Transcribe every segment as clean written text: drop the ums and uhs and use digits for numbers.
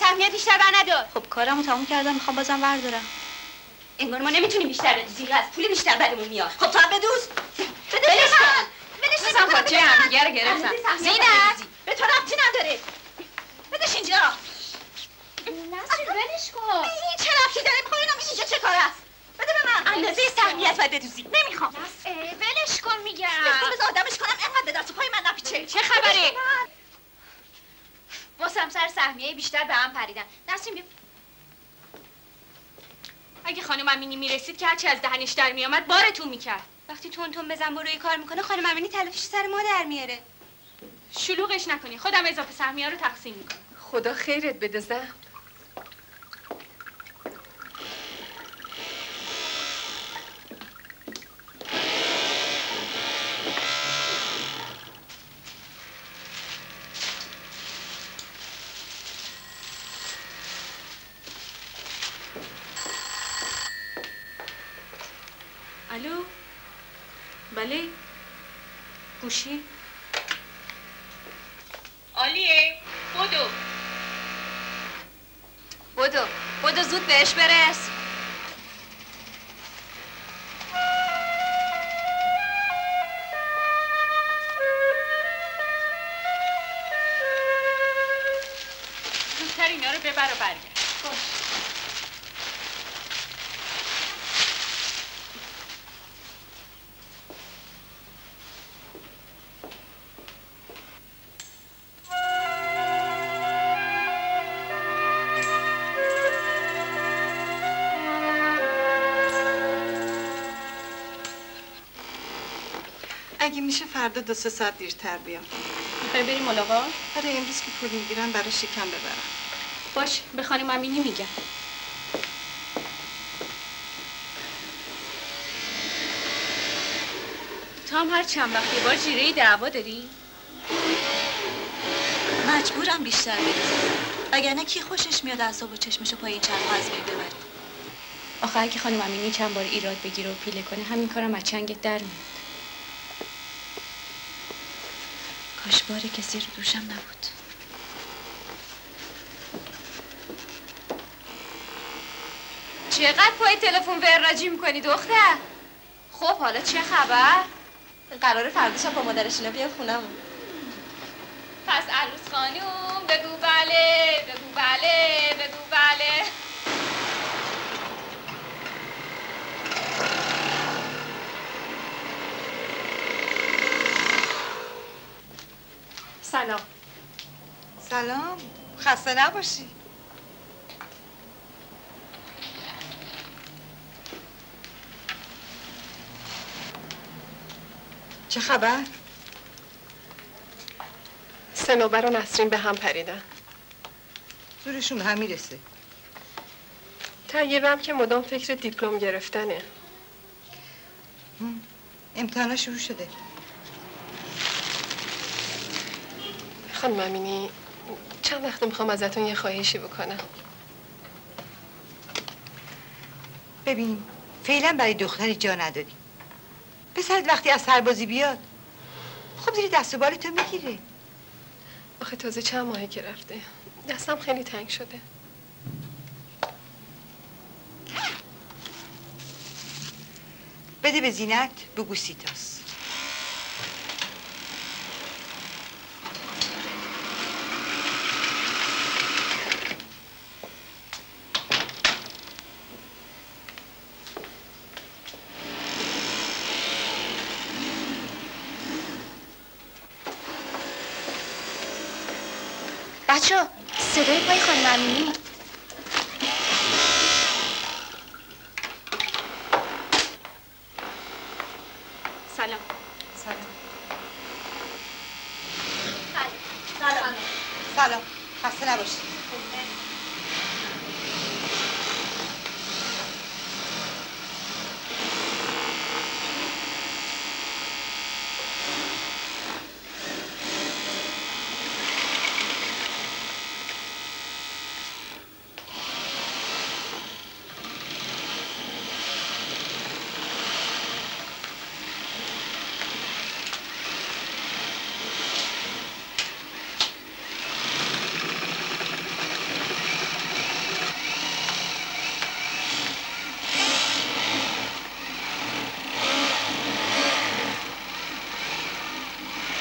سهمیه بیشتر بر ندار. خب کارمو تموم کردم، میخوام بازم بردارم. انگار ما نمیتونیم بیشتر بدوزیم، از پول بیشتر برامون میاد. خب تو هم بدوز. بلش کن. بلش کن. خاطر هم دیگه رو گرفتم. زینت به تو ربطی نداره. بدش اینجا. نسرین بلش کن. این چه ربطی داره؟ میخوام ببینم اینجا چه کار است. بده به من. اندازه سهمیت باید بدوزی. نمیخوام. بلش کن میگم. بذار آدمش کنم اینقدر به دست پای من نپیچه. چه خبره؟ واسم سر سهمیه بیشتر به هم پریدن. نسرین بیا. اگه خانم امینی میرسید که هرچی از دهنش در میامد بارتون میکرد. وقتی تون بزن روی کار میکنه خانم امینی تلافیش سر ما در میاره. شلوغش نکنی، خودم اضافه سهمیه رو تقسیم میکنم. خدا خیرت بده زهر. الو؟ بله؟ گوشی؟ عالیه، بدو زود بهش برس. زودتر اینا رو ببر و برگرد. باش. اگه میشه فردا 2-3 ساعت دیرتر بیام. میخوای بریم ملاقات؟ برای امروز که پول میگیرن برای شکم ببرم. باش، به خانم امینی میگم. تو هم هر چند وقت یه بار جیره دعوا داری؟ مجبورم بیشتر بریزم. وگرنه کی خوشش میاد اعصاب و چشمشو پای این چرخ از بین ببره. آخه اگه خانم امینی چند بار ایراد بگیره و پیله کنه همین کارم از چنگت در میاد. کاش بار کسی رو دوشم نبود. چقدر پای تلفن وراجی میکنی دختر؟ خب حالا چه خبر؟ قراره فردا شب با مادرش اینا بیان خونمون. پس عروس خانوم بگو بله، بگو بله، بگو بله. سلام. سلام، خسته نباشی. چه خبر؟ سنوبر و نسرین به هم پریدن. زورشون به هم میرسه. طیبم که مدام فکر دیپلم گرفتنه. امتحانا شروع شده. خانم امینی، چند وقت میخوام ازتون یه خواهشی بکنم. ببین، فعلا برای دختری جا نداری. پسرت وقتی از سربازی بیاد خب زیر دست و بالتو میگیره. آخه تازه چند ماهه که رفته، دستم خیلی تنگ شده. بده به زینت، بگو سیتاس. بچه صدای پای خانم امینی. سلام. سلام، خسته نباشی.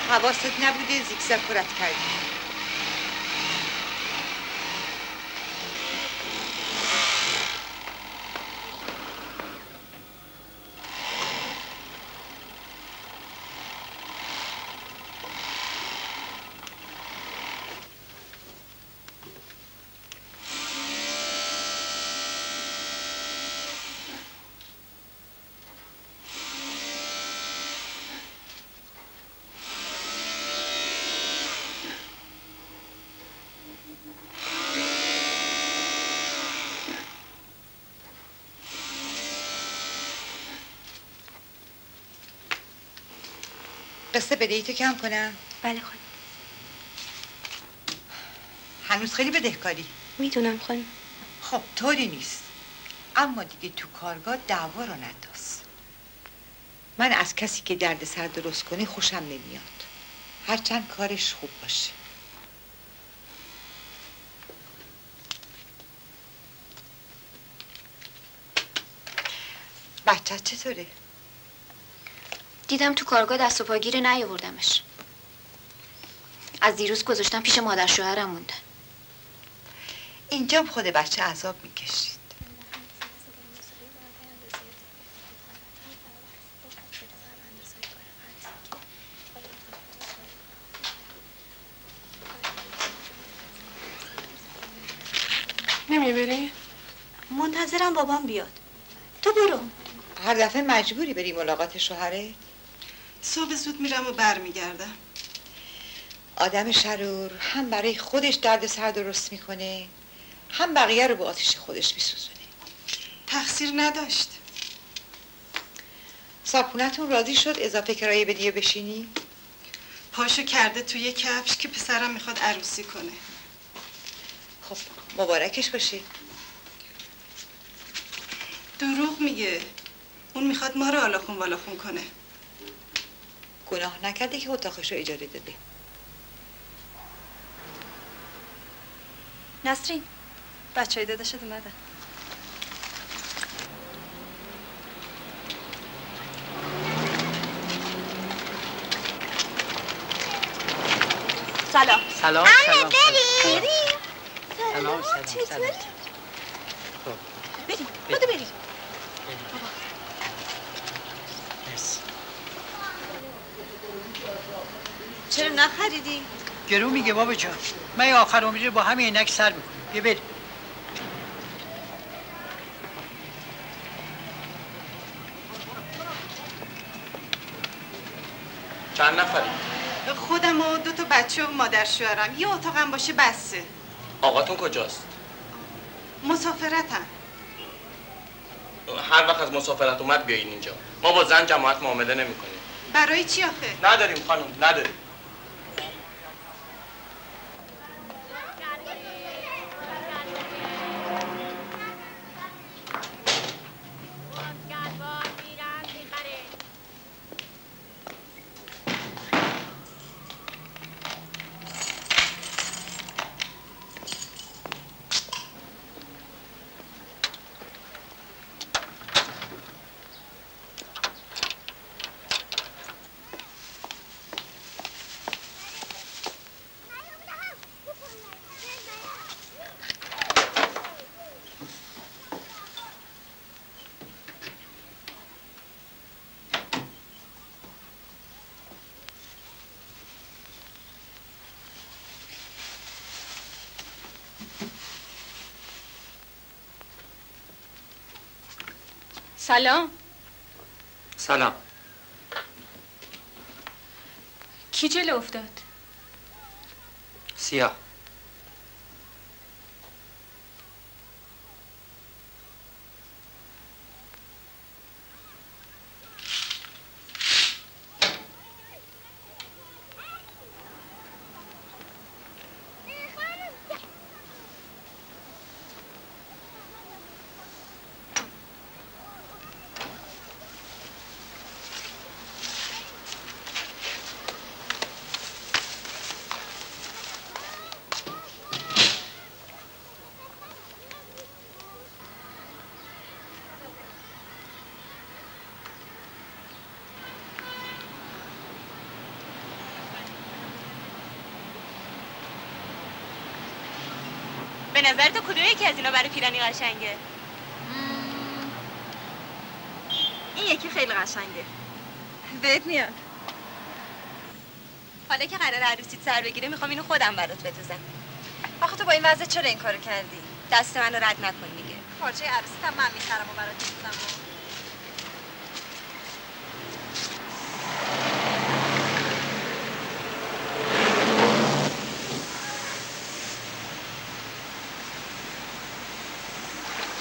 حواست نبوده زیگزاگ رد کردی. قصه بدهیتو کم کنم؟ بله خانم. هنوز خیلی بدهکاری. میدونم خانم. خب طوری نیست، اما دیگه تو کارگاه دعوا رو ننداز. من از کسی که درد سر درست کنه خوشم نمیاد، هرچند کارش خوب باشه. بچه چطوره؟ دیدم تو کارگاه دست و پاگیر نیاوردمش. از دیروز گذاشتم پیش مادر شوهرم مونده. اینجام خود بچه عذاب میکشید. نمیبری؟ منتظرم بابام بیاد. تو برو. هر دفعه مجبوری بری ملاقات شوهرت؟ صبح زود میرم و برمیگردم. آدم شرور هم برای خودش درد سر درست میکنه، هم بقیه رو به آتش خودش میسوزونه. تقصیر نداشت. صاحبخونه‌تون راضی شد اضافه کرایه بدی و بشینی؟ پاشو کرده توی کفش که پسرم میخواد عروسی کنه. خب مبارکش باشه. دروغ میگه. اون میخواد ما رو آلاخون والاخون کنه. گناه نکرده که اتاقش رو اجاره داده. نسرین، بچه‌های داداشت اومدن. سلام. سلام. بریم. سلام. چطوری؟ خب بریم. بده بریم. مرسی. چرا نخریدی؟ گرو میگه بابا جان. من آخر عمری با همین عینک سر میکنم. بیا بریم. چند نفری؟ خودم و 2 تا بچه و مادر شوهرم. یه اتاقم باشه بسه. آقاتون کجاست؟ مسافرتم. هر وقت از مسافرت اومد بیاین اینجا. ما با زن جماعت معامله نمی‌کنیم. برای چی آخه؟ نداریم خانم، نداریم. سلام. سلام. کی جلو افتاد؟ سیاه. به نظر تو کدوم یکی از اینا برای پیرانی قشنگه؟ این یکی خیلی قشنگه. بهت میاد. حالا که قرار عروسیت سر بگیره میخوام اینو خودم برات بتوزم. آخه تو با این وضع چرا این کارو کردی؟ دست منو رد نکن دیگه. پارچه عروسیت هم من میخرم و برات بتوزم.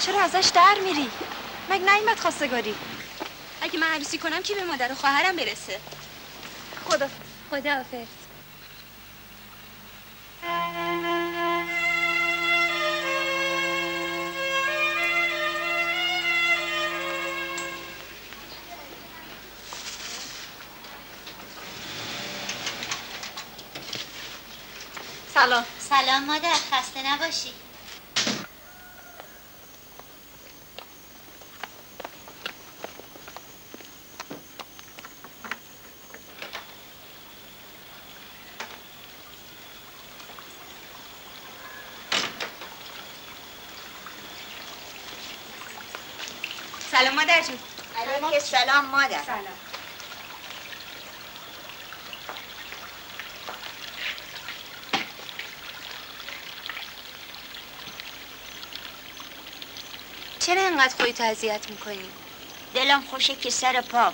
چرا ازش در میری؟ مگه نیومد خواستگاری؟ اگه من عروسی کنم کی به مادر و خواهرم برسه؟ خداحافظ. سلام. سلام مادر، خسته نباشی. سلام مادر جون. علیکم سلام مادر. سلام. چرا اینقدر خودتو اذیت میکنی؟ دلم خوشه که سر پام.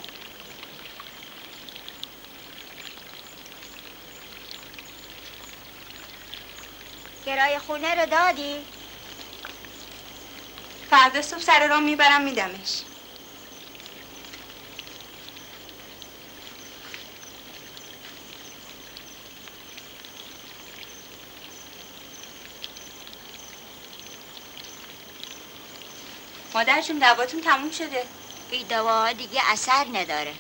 کرایه خونه رو دادی؟ فردا صبح سر راه میبرم میدمش. مادر جون دواتون تموم شده. این دواها دیگه اثر نداره.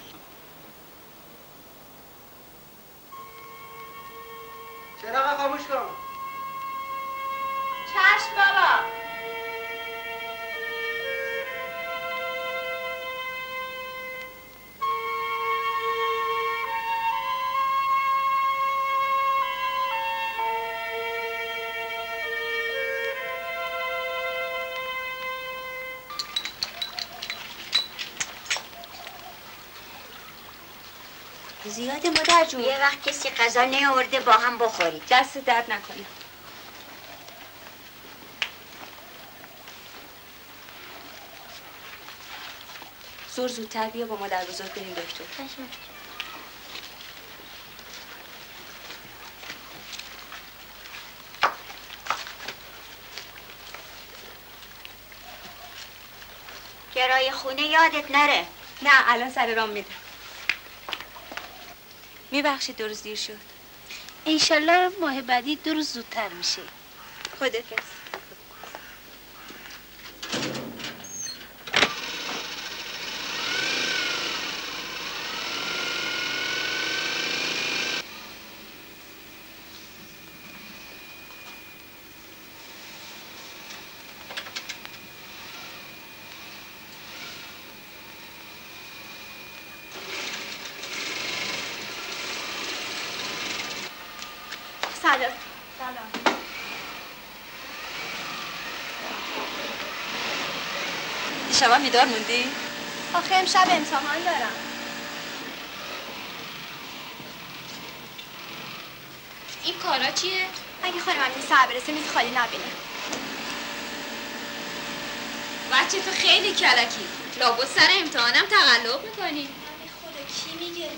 چراغ خاموش کن. چشم بابا. زیاده مادر جون. یه وقت کسی غذا نیاورده با هم بخورید. دست درد نکنه. زودتر بیا با مادر بزرگ بریم دکتر. کرایه خونه یادت نره. نه الان سر رام میدم. میبخشید 2 روز دیر شد. انشالله ماه بعدی 2 روز زودتر میشه. خدافظ. سلام. دیشب بیدار موندی؟ آخه امشب امتحان دارم. این کارا چیه؟ اگه خانم همین سر برسه میز خالی نبینه. بچه تو خیلی کلکی. لابد سر امتحانم تقلب میکنی. همین خدا کی میگه؟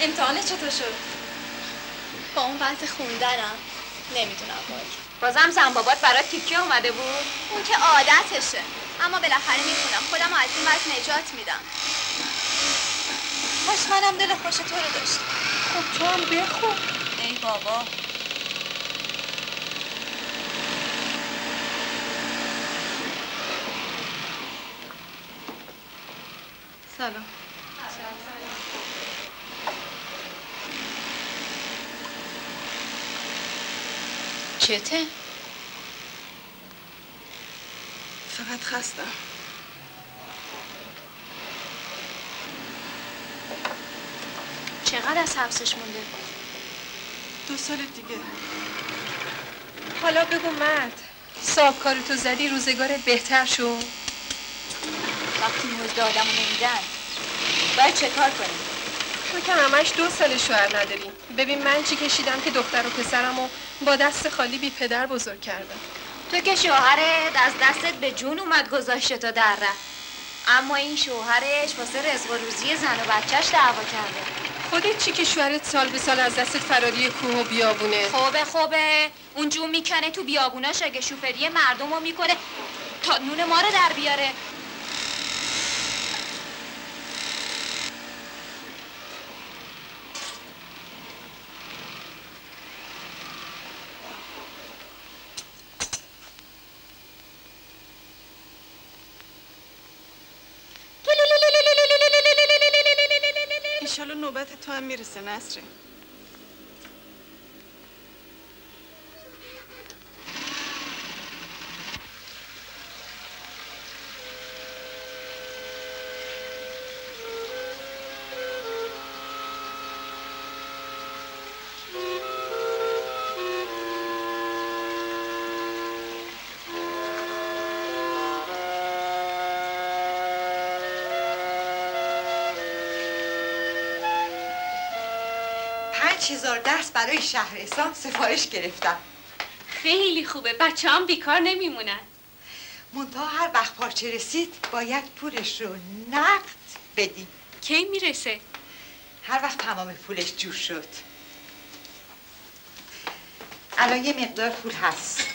امتحانه چطور شد؟ با اون وقت خوندنم نمیدونم باید. بازم زن بابات برات تیکه اومده بود؟ اون که عادتشه. اما بالاخره میخونم. خودم از این وضع نجات میدم. کاش منم دل خوش تو رو داشتم. خب تو هم بخون. ای بابا. سلام. چته؟ فقط خستم. چقدر از حبسش مونده؟ 2 سال دیگه. حالا بگو مرد، صاحب کارتو زدی روزگارت بهتر شو. وقتی مزد آدمو نمیدن باید چه کار کنیم؟ تو که همش 2 سال شوهر نداری. ببین من چی کشیدم که دختر و پسرمو با دست خالی بی پدر بزرگ کردم. تو که شوهرت از دستت به جون اومد گذاشته تا در رفت. اما این شوهرش واسه رزق و روزی زن و بچهش دعوا کرده. خودت چی که شوهرت سال به سال از دستت فراری کوه و بیابونه؟ خوبه اون جون میکنه تو بیابوناش اگه شوفری مردمو میکنه تا نون ما رو در بیاره. انشالله نوبت تو هم میرسه نسرین. $5000 برای شهرستان سفارش گرفتم. خیلی خوبه. بچه هم بیکار نمیمونن. منتها هر وقت پارچه رسید باید پولش رو نقد بدیم. کی میرسه؟ هر وقت تمام پولش جور شد. الان یه مقدار پول هست.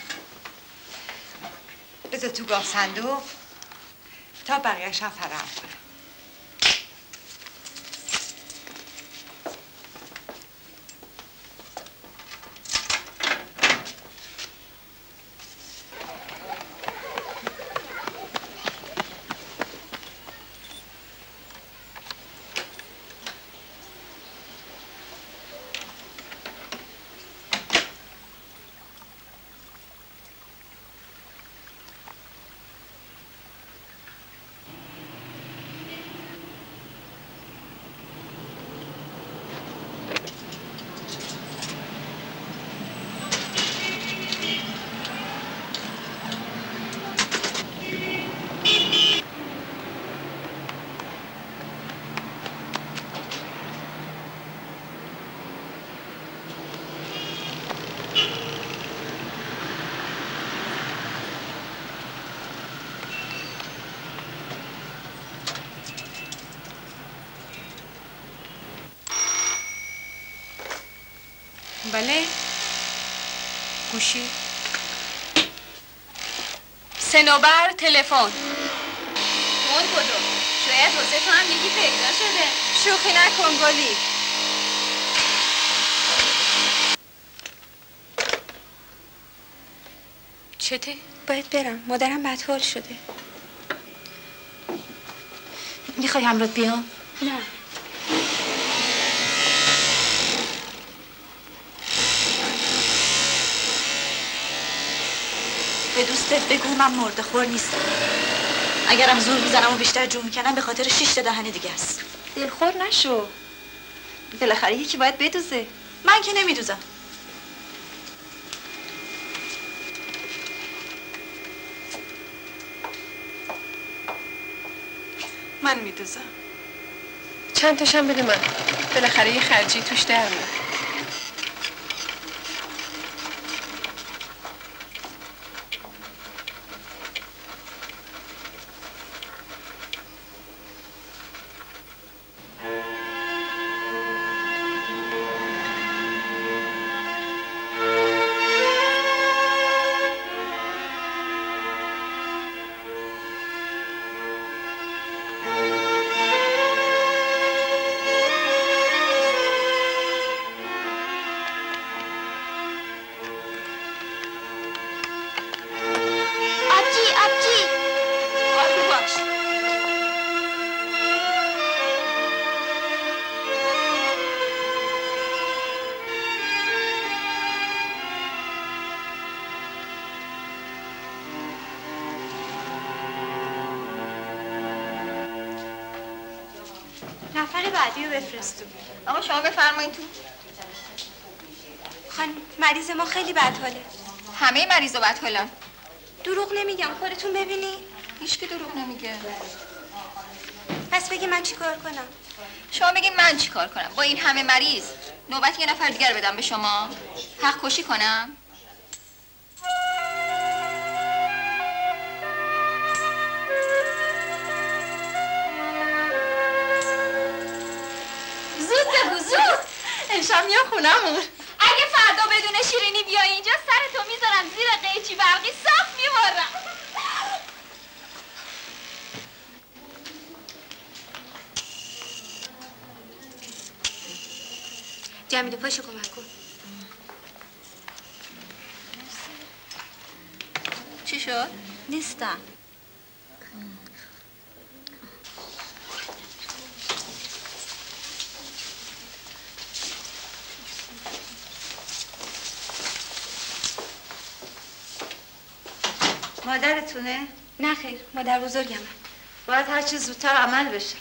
بذار تو گاف صندوق تا بقیه‌اش هم فراهم کنم. بله. گوشی. سنوبر تلفن. مون بدو. شاید واسه تو هم یکی پیدا شده. شوخی نکن گلی. چته؟ باید برم. مادرم بدحال شده. میخوای همراهت بیام؟ نه. به دوستت بگو من مرده خور نیستم. اگرم زور میزنم و بیشتر جون میکنم به خاطر 6 تا دهنه دیگه است. دلخور نشو. بالاخره یکی باید بدوزه. من که نمیدوزم. من میدوزم. چند تاشم بده من. بالاخره یه خرجی توش در میاد. نفر بعدی رو بفرستون. آقا شما بفرمایید تو. خانم مریض ما خیلی بدحاله. همه مریضا بدحالن. دروغ نمیگم. خودتون ببینی. هیچکی دروغ نمیگه. پس بگی من چیکار کنم؟ شما بگید من چیکار کنم با این همه مریض؟ نوبت یه نفر دیگر بدم به شما؟ حق کشی کنم؟ زود بگو زود. امشب میام خونمون. اگه فردا بدون شیرینی بیای اینجا سرتو میذارم زیر قیچی برقی صاف میبرم. جمیله پاشو کمک کن. چی شد؟ نیستم. مادرتونه؟ نه خیر. مادر بزرگمه. باید هر چه زودتر عمل بشه.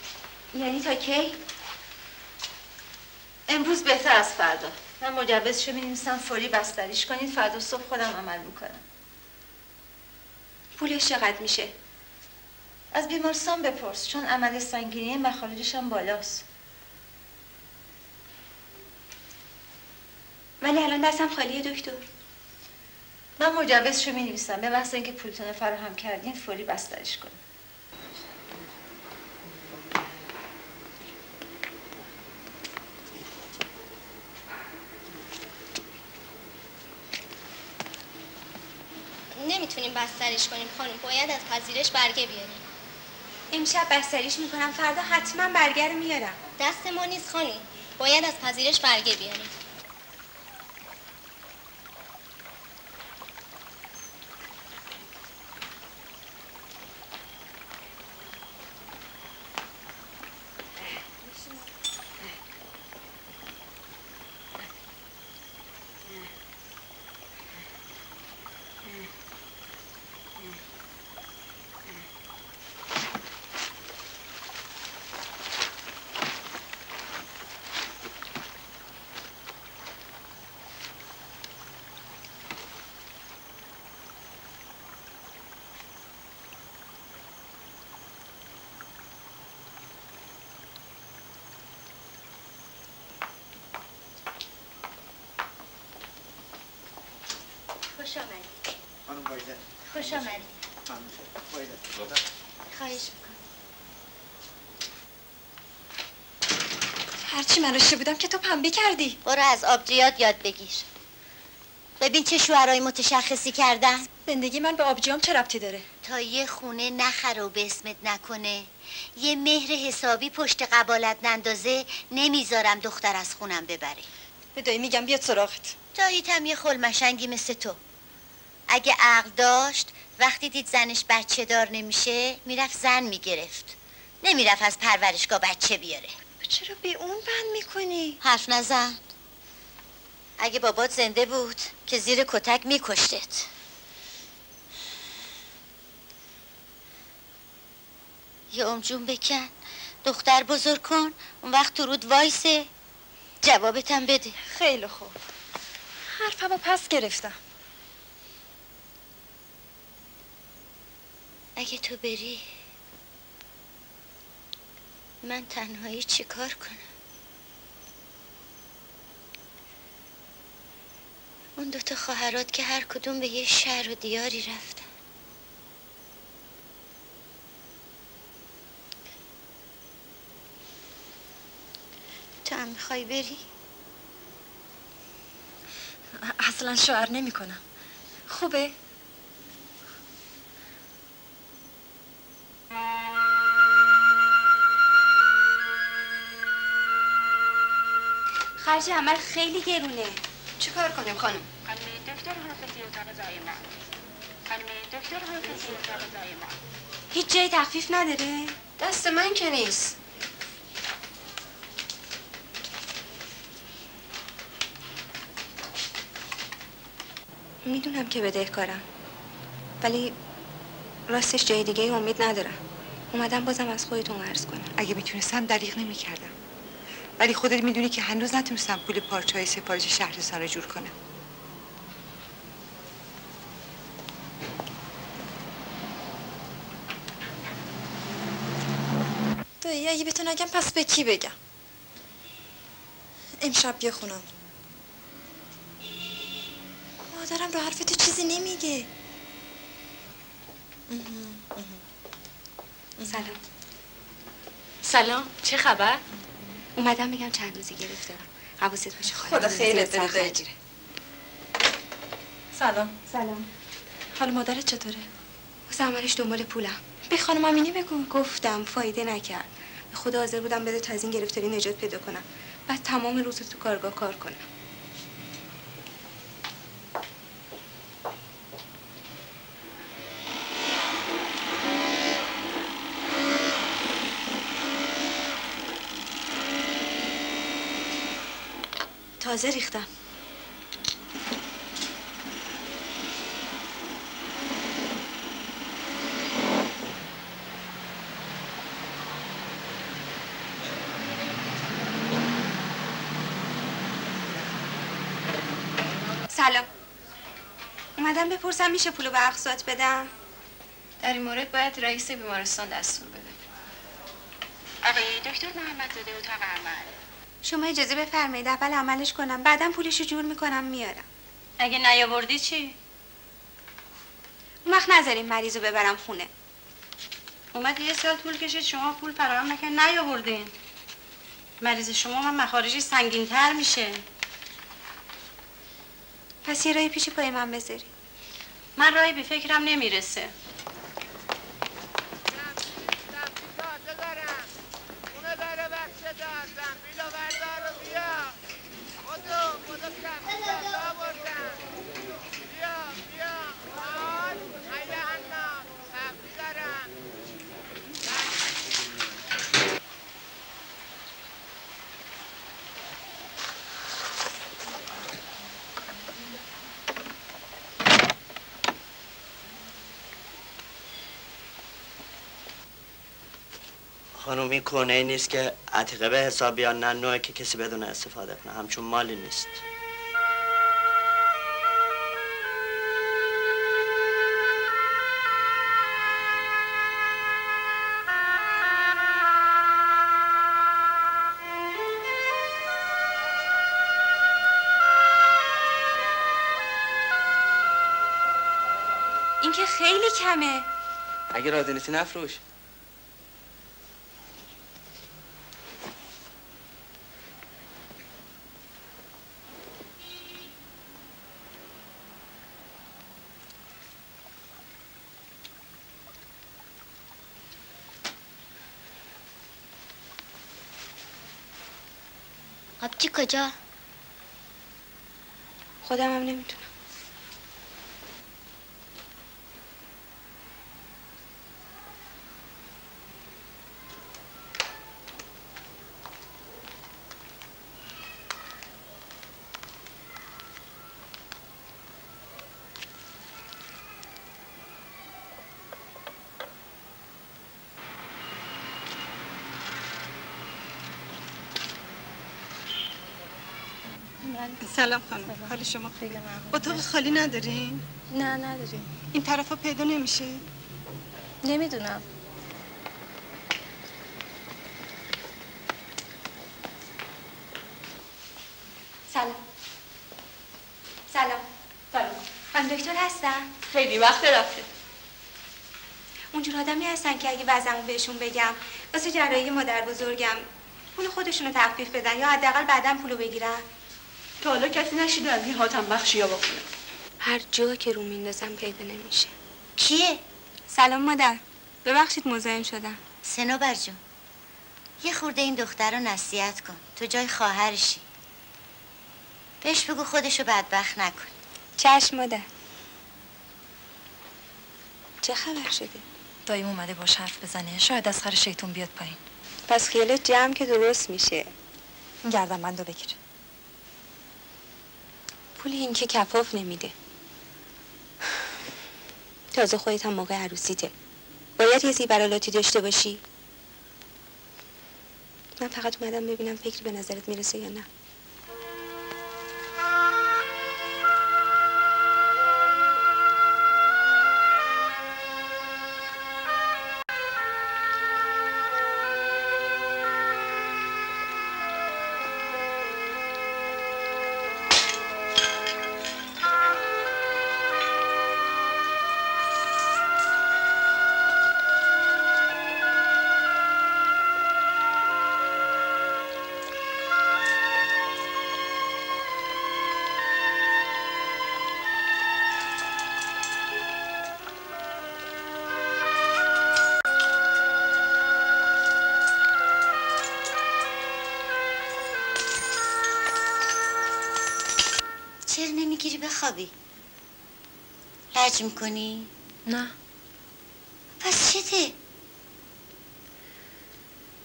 یعنی تا کی؟ امروز بهتر از فردا. من مجوزشو می‌نویسم فوری بستریش کنید. فردا صبح خودم عمل میکنم. پولش چقدر میشه؟ از بیمارستان بپرس چون عمل سنگینی مخارجش هم بالاست. ولی الان دستم خالیه دکتر. من مجوزشو می‌نویسم به محض اینکه پولتون فراهم کردین فوری بستریش کنید. نمیتونیم بستریش کنیم خانم. باید از پذیرش برگه بیاریم. امشب بستریش میکنم. فردا حتما برگه رو میارم. دست ما نیست خانم. باید از پذیرش برگه بیاریم. خوش آمدید. خانم بایده. خوش آمدید. بایده. خواهش میکنم. هرچی من رشته بودم که تو پنبه کردی. برو از آبجیات یاد بگیر. ببین چه شوهرای متشخصی کردن. زندگی من به آبجیام چه ربطی داره؟ تا یه خونه نخره و به اسمت نکنه، یه مهر حسابی پشت قبالت نندازه، نمیذارم دختر از خونم ببره. به دایی میگم بیاد سراغت. داییت هم یه خلمشنگی مثل تو. اگه عقل داشت وقتی دید زنش بچه دار نمیشه میرفت زن میگرفت، نمیرفت از پرورشگاه بچه بیاره. چرا به اون بند میکنی؟ حرف نزن. اگه بابات زنده بود که زیر کتک میکشتت. یه جون بکن، دختر بزرگ کن، اون وقت تو رود وایسه، جوابتم بده. خیلی خوب، حرفمو پس گرفتم. اگه تو بری من تنهایی چی کار کنم؟ اون دوتا خواهرات که هر کدوم به یه شهر و دیاری رفتن. تو هم میخوای بری؟ اصلا شوهر نمی کنم. خوبه؟ خرج عمل خیلی گرونه. چه کار کنیم خانم؟ هیچ جای تخفیف نداره؟ دست من که نیست. میدونم که بدهکارم، ولی راستش جای دیگه امید ندارم. اومدم بازم از خودتون قرض کنم. اگه میتونستم دریغ نمیکردم، ولی خودت میدونی که هنوز نتونستم پول پارچه‌های سفارش شهرستان رو جور کنم. دایی اگه بهتون نگم پس به کی بگم؟ امشب بیا خونم. مادرم رو حرف تو چیزی نمیگه. سلام. سلام، چه خبر؟ اومدم بگم چند روزی گرفتم. حواست باشه خدا خیرت بده. سلام. حال مادرت چطوره؟ واسه عملش دنبال پولم. به خانم امینی بگو. گفتم فایده نکرد. به خدا حاضر بودم بده تا از این گرفتاری نجات پیدا کنم. بعد تمام روز تو کارگاه کار کنم. تازه ریختم. سلام. اومدم بپرسم میشه پولو به اقساط بدم؟ در این مورد باید رئیس بیمارستان دستور بده. آقای دکتر محمدزاده اتاق عمل. شما اجازه بفرمایید اول عملش کنم، بعدم پولشو جور میکنم میارم. اگه نیاوردی چی؟ اون وقت نذاریم مریضو ببرم خونه. اومد یه سال طول کشید شما پول فراهم نکرد نیاوردین. مریض شما من مخارجی سنگین‌تر میشه. پس یه راهی پیش پای من بذاری. من راهی به فکرم نمیرسه. خانومی کنه نیست که عتیقه به حساب بیان، نه نوعی که کسی بدونه استفاده کنه، همچون مالی نیست. این که خیلی کمه. اگه راضی نیستی نفروش. آبجی کجا؟ خودم هم نمیدونم. سلام خانم، حال شما؟ خیلی ممنون. اتاق خالی ندارین؟ نه نداریم. این طرفا پیدا نمیشه؟ نمیدونم. سلام. سلام. خانم دکتر هستن؟ خیلی وقت رفته. اونجور آدمی هستن که اگه وضعمو بهشون بگم واسه جراحی مادر بزرگم پول خودشونو تخفیف بدن یا حداقل بعداً پولو بگیرن. تا حالا کسی نشیده از این حاتم بخشیا بخونه. هر جا که رو میندازم پیدا نمیشه. کیه؟ سلام مادر. ببخشید مزاحم شدم. صنوبر جون، یه خورده این دختر رو نصیحت کن. تو جای خواهرشی. بهش بگو خودشو بدبخت نکن. چشم مادر. چه خبر شده؟ دایم اومده باش حرف بزنه. شاید از خر شیطون بیاد پایین. پس خیالت جمع که درست میشه. این گردنبندو بگیر. پول این که کفاف نمیده. تازه خودت هم موقع عروسیته. باید یه زیبرالاتی داشته باشی. من فقط اومدم ببینم فکری به نظرت میرسه یا نه. چرا نمیگیری بخوابی؟ لج میکنی؟ نه. پس چته؟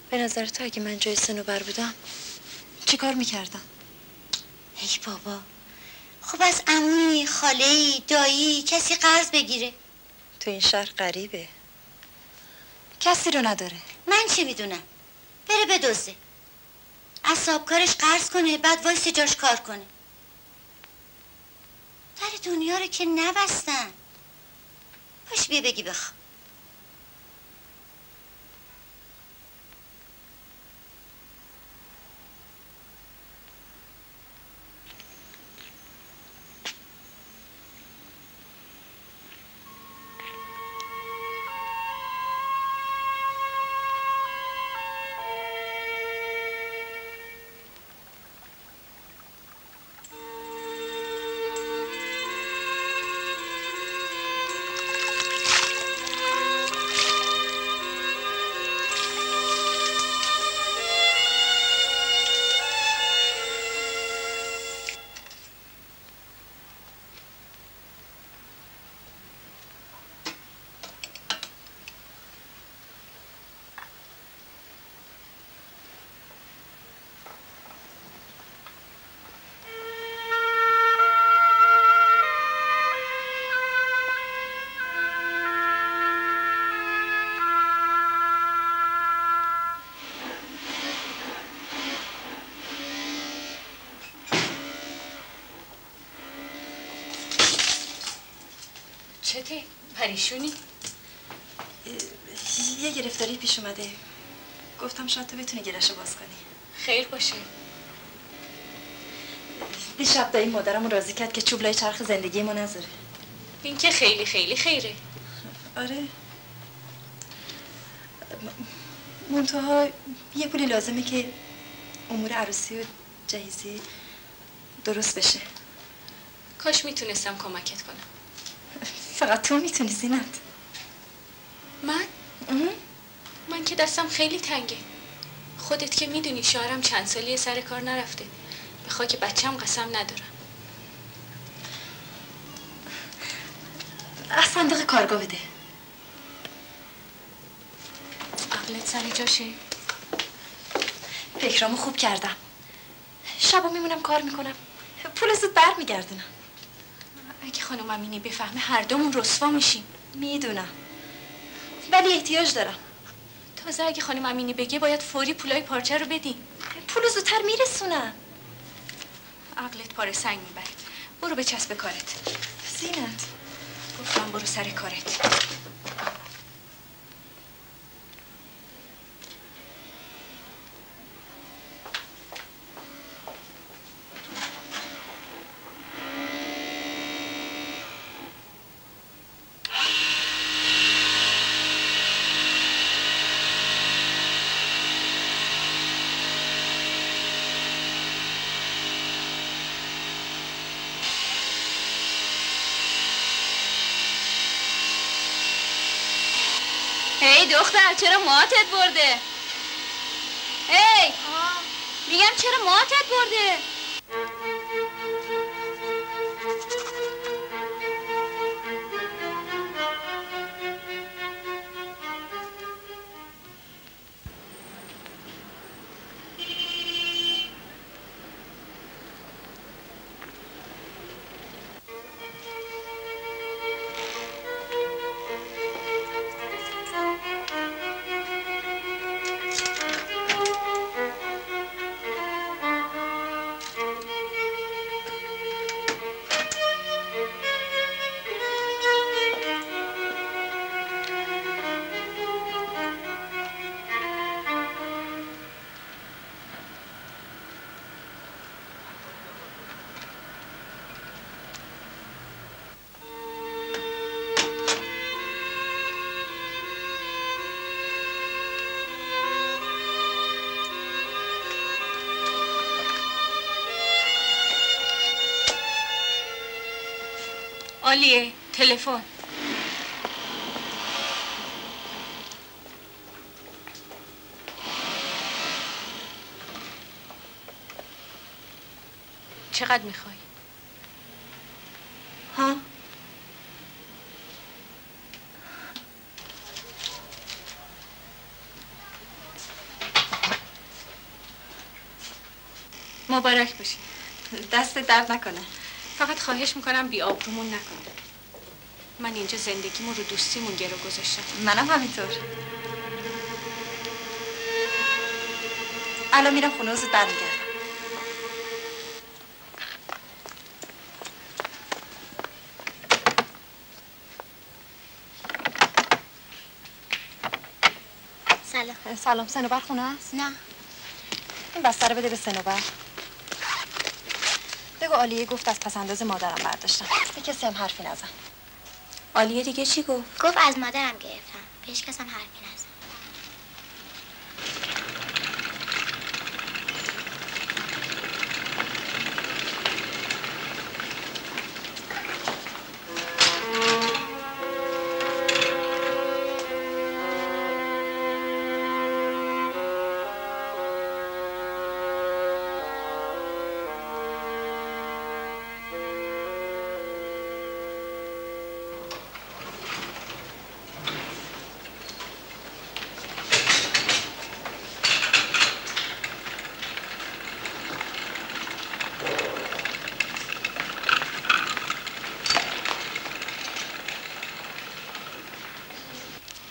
به نظر تو اگه من جای صنوبر بودم چی کار میکردم؟ ای بابا، خب از عمویی، خاله‌ای، دایی کسی قرض بگیره. تو این شهر غریبه. کسی رو نداره. من چه میدونم؟ بره بدزده. از صاحبکارش قرض کنه بعد وایس جاش کار کنه. در دنیا رو که نبستن. باش بیا بگی بخواب. چته؟ پریشونی؟ یه گرفتاری پیش اومده. گفتم شاید تو بتونی گرهشو باز کنی. خیر باشه. دیشب دایی مادرمو راضی کرد که چوب لای چرخ زندگی ما نذاره. این که خیلی خیلی خیره. آره. منتها یه پولی لازمه که امور عروسی و جهیزی درست بشه. کاش میتونستم کمکت کنم. فقط تو میتونی زینت. من که دستم خیلی تنگه. خودت که میدونی شوهرم چند سالیه سر کار نرفته. به خاک بچه‌م قسم ندارم. صندوق کارگاه بده. عقلت سر جاشه؟ فکرامو خوب کردم. شبا میمونم کار میکنم. پول زود بر میگردونم. اگه خانم امینی بفهمه هر دومون رسوا میشیم. میدونم. ولی احتیاج دارم. تازه اگه خانم امینی بگه باید فوری پولای پارچه رو بدی. پولو زودتر میرسونم. عقلت پاره سنگ میبره. برو بچسب کارت. زینت گفتم برو سر کارت. هی دختر چرا موهاتت برده؟ هی میگم چرا موهاتت برده؟ عالیه. تلفن. چقدر میخوای؟ ها؟ مبارک باشی. دست درد نکنه. فقط خواهش میکنم بی آبرومون نکن. من اینجا زندگیمون رو دوستیمون گرو گذاشتم. منم همینطور. الان میرم خونه و زود برمیگردم. سلام. سلام. صنوبر خونه است؟ نه. این بستر بده به صنوبر. بگو عالیه گفت از پسنداز مادرم برداشتم. به کسی هم حرفی نزن. عالیه دیگه چی گفت؟ گفت از مادرم گرفتم. بهش کس هم حرفی نزن.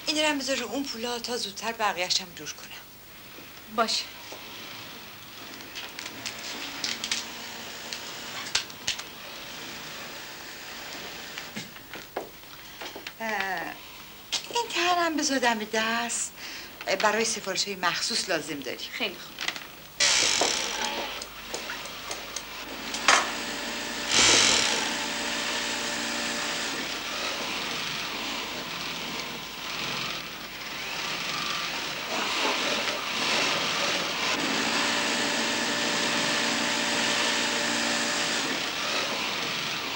این رو بذار رو اون پولا تا زودتر بقیه‌شم دور کنم. باشه. این ترم بذار دم دست. برای سفارش‌های مخصوص لازم داری. خیلی خوب.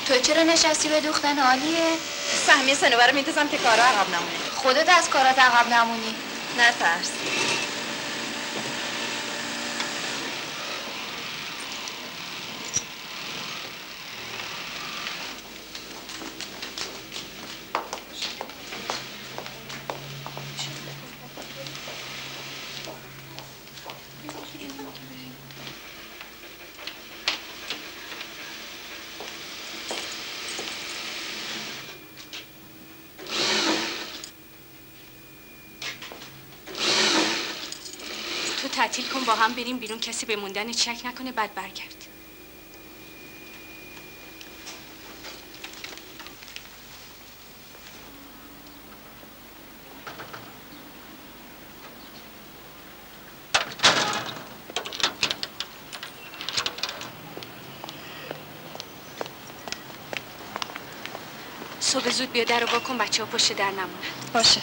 تو چرا نشستی به دوختن عالیه؟ سهمیه صنوبر رو میندازم که کارا عقب نمونه. خودت از کارات عقب نمونی. نترس. تو تعطیل کن با هم بریم بیرون، کسی به موندن شک نکنه، بعد برگرد. صبح زود بیا در رو واکن، بچه ها پشت در نمونن. باشه.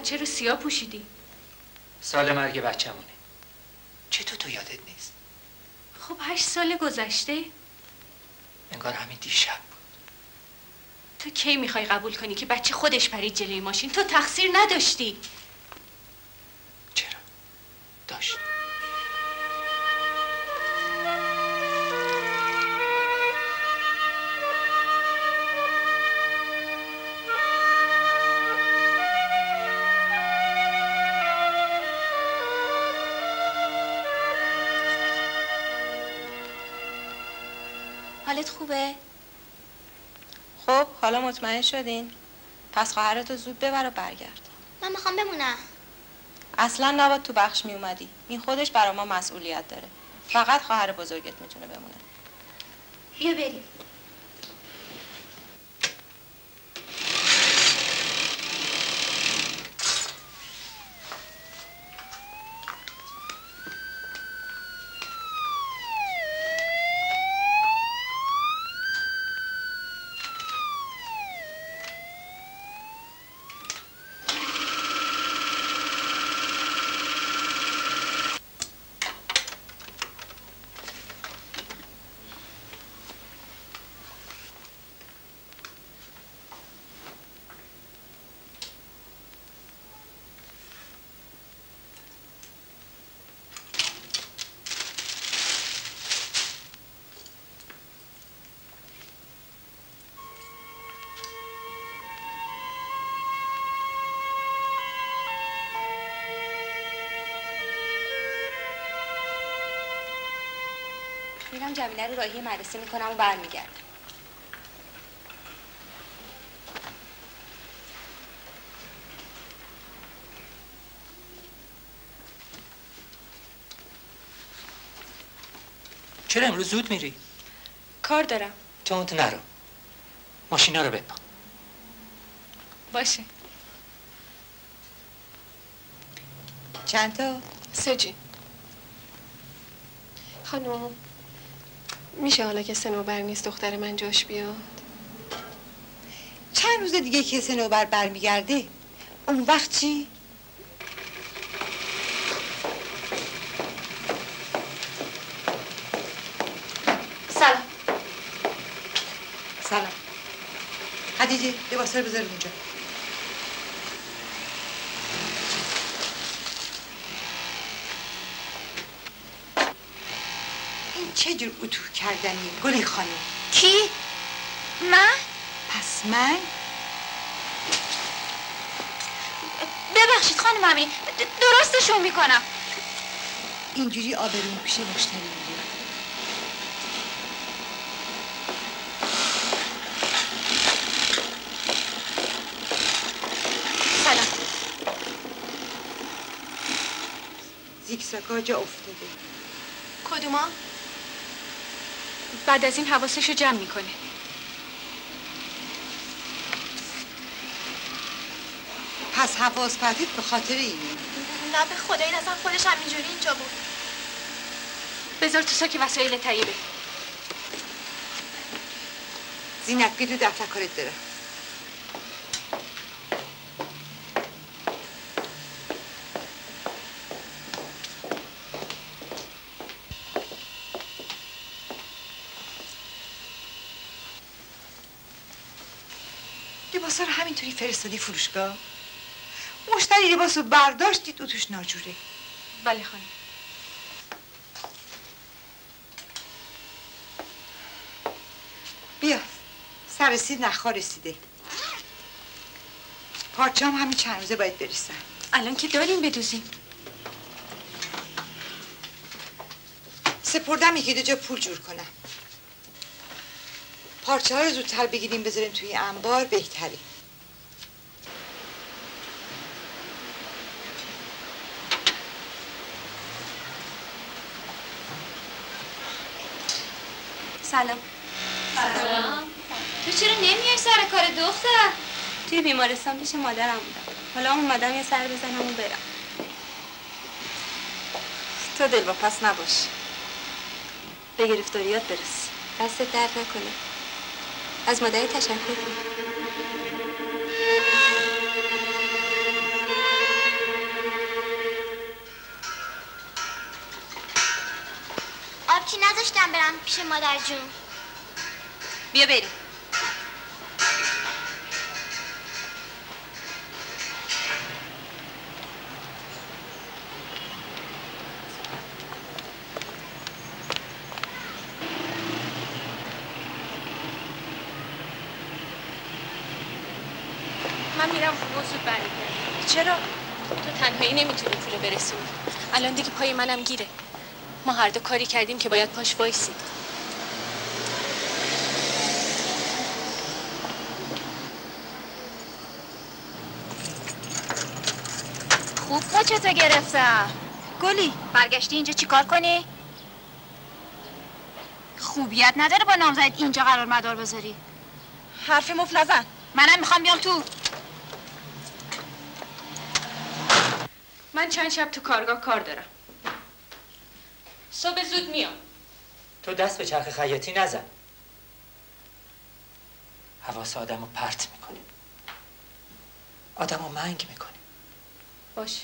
چرا سیاه پوشیدی؟ سال مرگ بچه‌مونه. چطور تو یادت نیست؟ خب 8 سال گذشته. انگار همین دیشب بود. تو کی میخوای قبول کنی که بچه خودش پرید جلوی ماشین؟ تو تقصیر نداشتی. چرا؟ داشت. حالت خوبه؟ خب حالا مطمئن شدین؟ پس خواهرتو زود ببر و برگرد. من میخوام بمونم. اصلا نباید تو بخش میومدی. این خودش برا ما مسئولیت داره. فقط خواهر بزرگت میتونه بمونه. بیا بریم. میرم جمیله رو راهی مدرسه میکنم و برمیگردم. چرا امروز زود میری؟ کار دارم. تند نرو. ماشینا رو بپا. باشه. چند تا؟ 3 جی. خانم میشه حالا که صنوبر نیست دختر من جاش بیاد؟ چند روز دیگه که صنوبر برمیگرده اون وقت چی؟ سلام. سلام. خدیجه لباسا رو بذار اونجا. این چه جور اتو کردنی گلی خانم؟ کی؟ من؟ پس من؟ ببخشید خانم امینی، درستشون میکنم. اینجوری آبرون پیش مشتری میگیره. سلام. زیگزاگا جا افتاده. کدوما؟ بعد از این حواسشو جمع میکنه. پس حواس پرتیت به خاطر اینه؟ نه به خدا، این اصلا خودش همینجوری اینجا بود. بذار تو ساک وسایل طیبه. زینت بیدو دفتر کارت داره. لباسا رو همینطوری فرستادی فروشگاه؟ مشتری لباسو برداشتید و توش ناجوره. بله خانم. بیا سر رسید نخوا رسیده. پارچه هم همین چند روزه باید بریسن. الان که داریم بدوزیم. سپردم یکی دو جا پول جور کنم. پارچه ها رو زودتر بگیریم بذاریم توی انبار بهتره. سلام. سلام. تو چرا نمیای سر کار دختر؟ توی بیمارستان پیش مادرم بودم. حالا اومدم یه سر بزنم و برم. تو دلواپس نباش. به گرفتاریات برس. دست درد نکنه. از مادری تشکر کن. آبچی نذاشتم برم پیش مادر جون. بیا بریم. من میرم خونه زود برمیگردم. چرا؟ تو تنهایی نمیتونی پولو برسونی. الان دیگه پای منم گیره. ما هر دو کاری کردیم که باید پاش وایسید. خوب پاچتو گرفتم. گلی برگشتی اینجا چیکار کنی؟ خوبیت نداره با نامزد اینجا قرار مدار بذاری. حرف مفت نزن. منم میخوام بیام تو. من چند شب تو کارگاه کار دارم. صبح زود میام. تو دست به چرخ خیاطی نزن. حواس آدمو پرت میکنه. آدمو منگ میکنه. باش.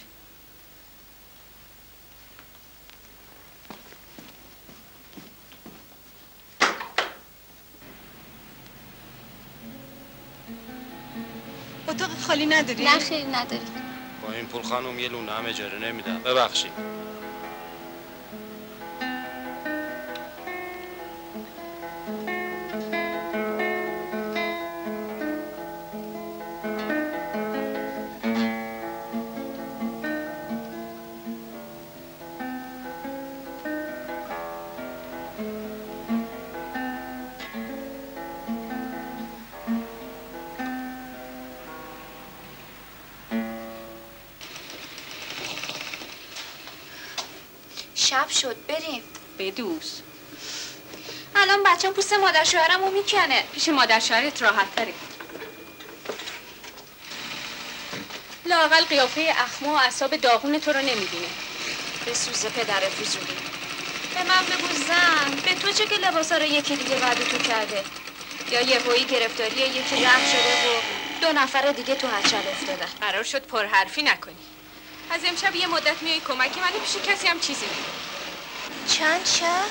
اتاق خالی نداری؟ نه خیلی نداری. با این پول خانم یه لونه هم اجاره نمیدم. ببخشید. شب شد بریم. بدوز. الان بچه‌م پوست مادر شوهرمو میکنه. پیش مادر شوهرت راحت تره. لااقل قیافه اخما و اعصاب داغون تو رو نمیبینه. به سوزه پدر فضولی. به من بگو زن، به تو چه که لباسا رو یکی دیگه وعده تو کرده؟ یا یهویی گرفتاری یکی رفت شده و 2 نفر دیگه تو هچل افتادن. قرار شد پرحرفی نکنی. از امشب یه مدت میای کمک من پیش کسی هم چیزی میگی. چند شب؟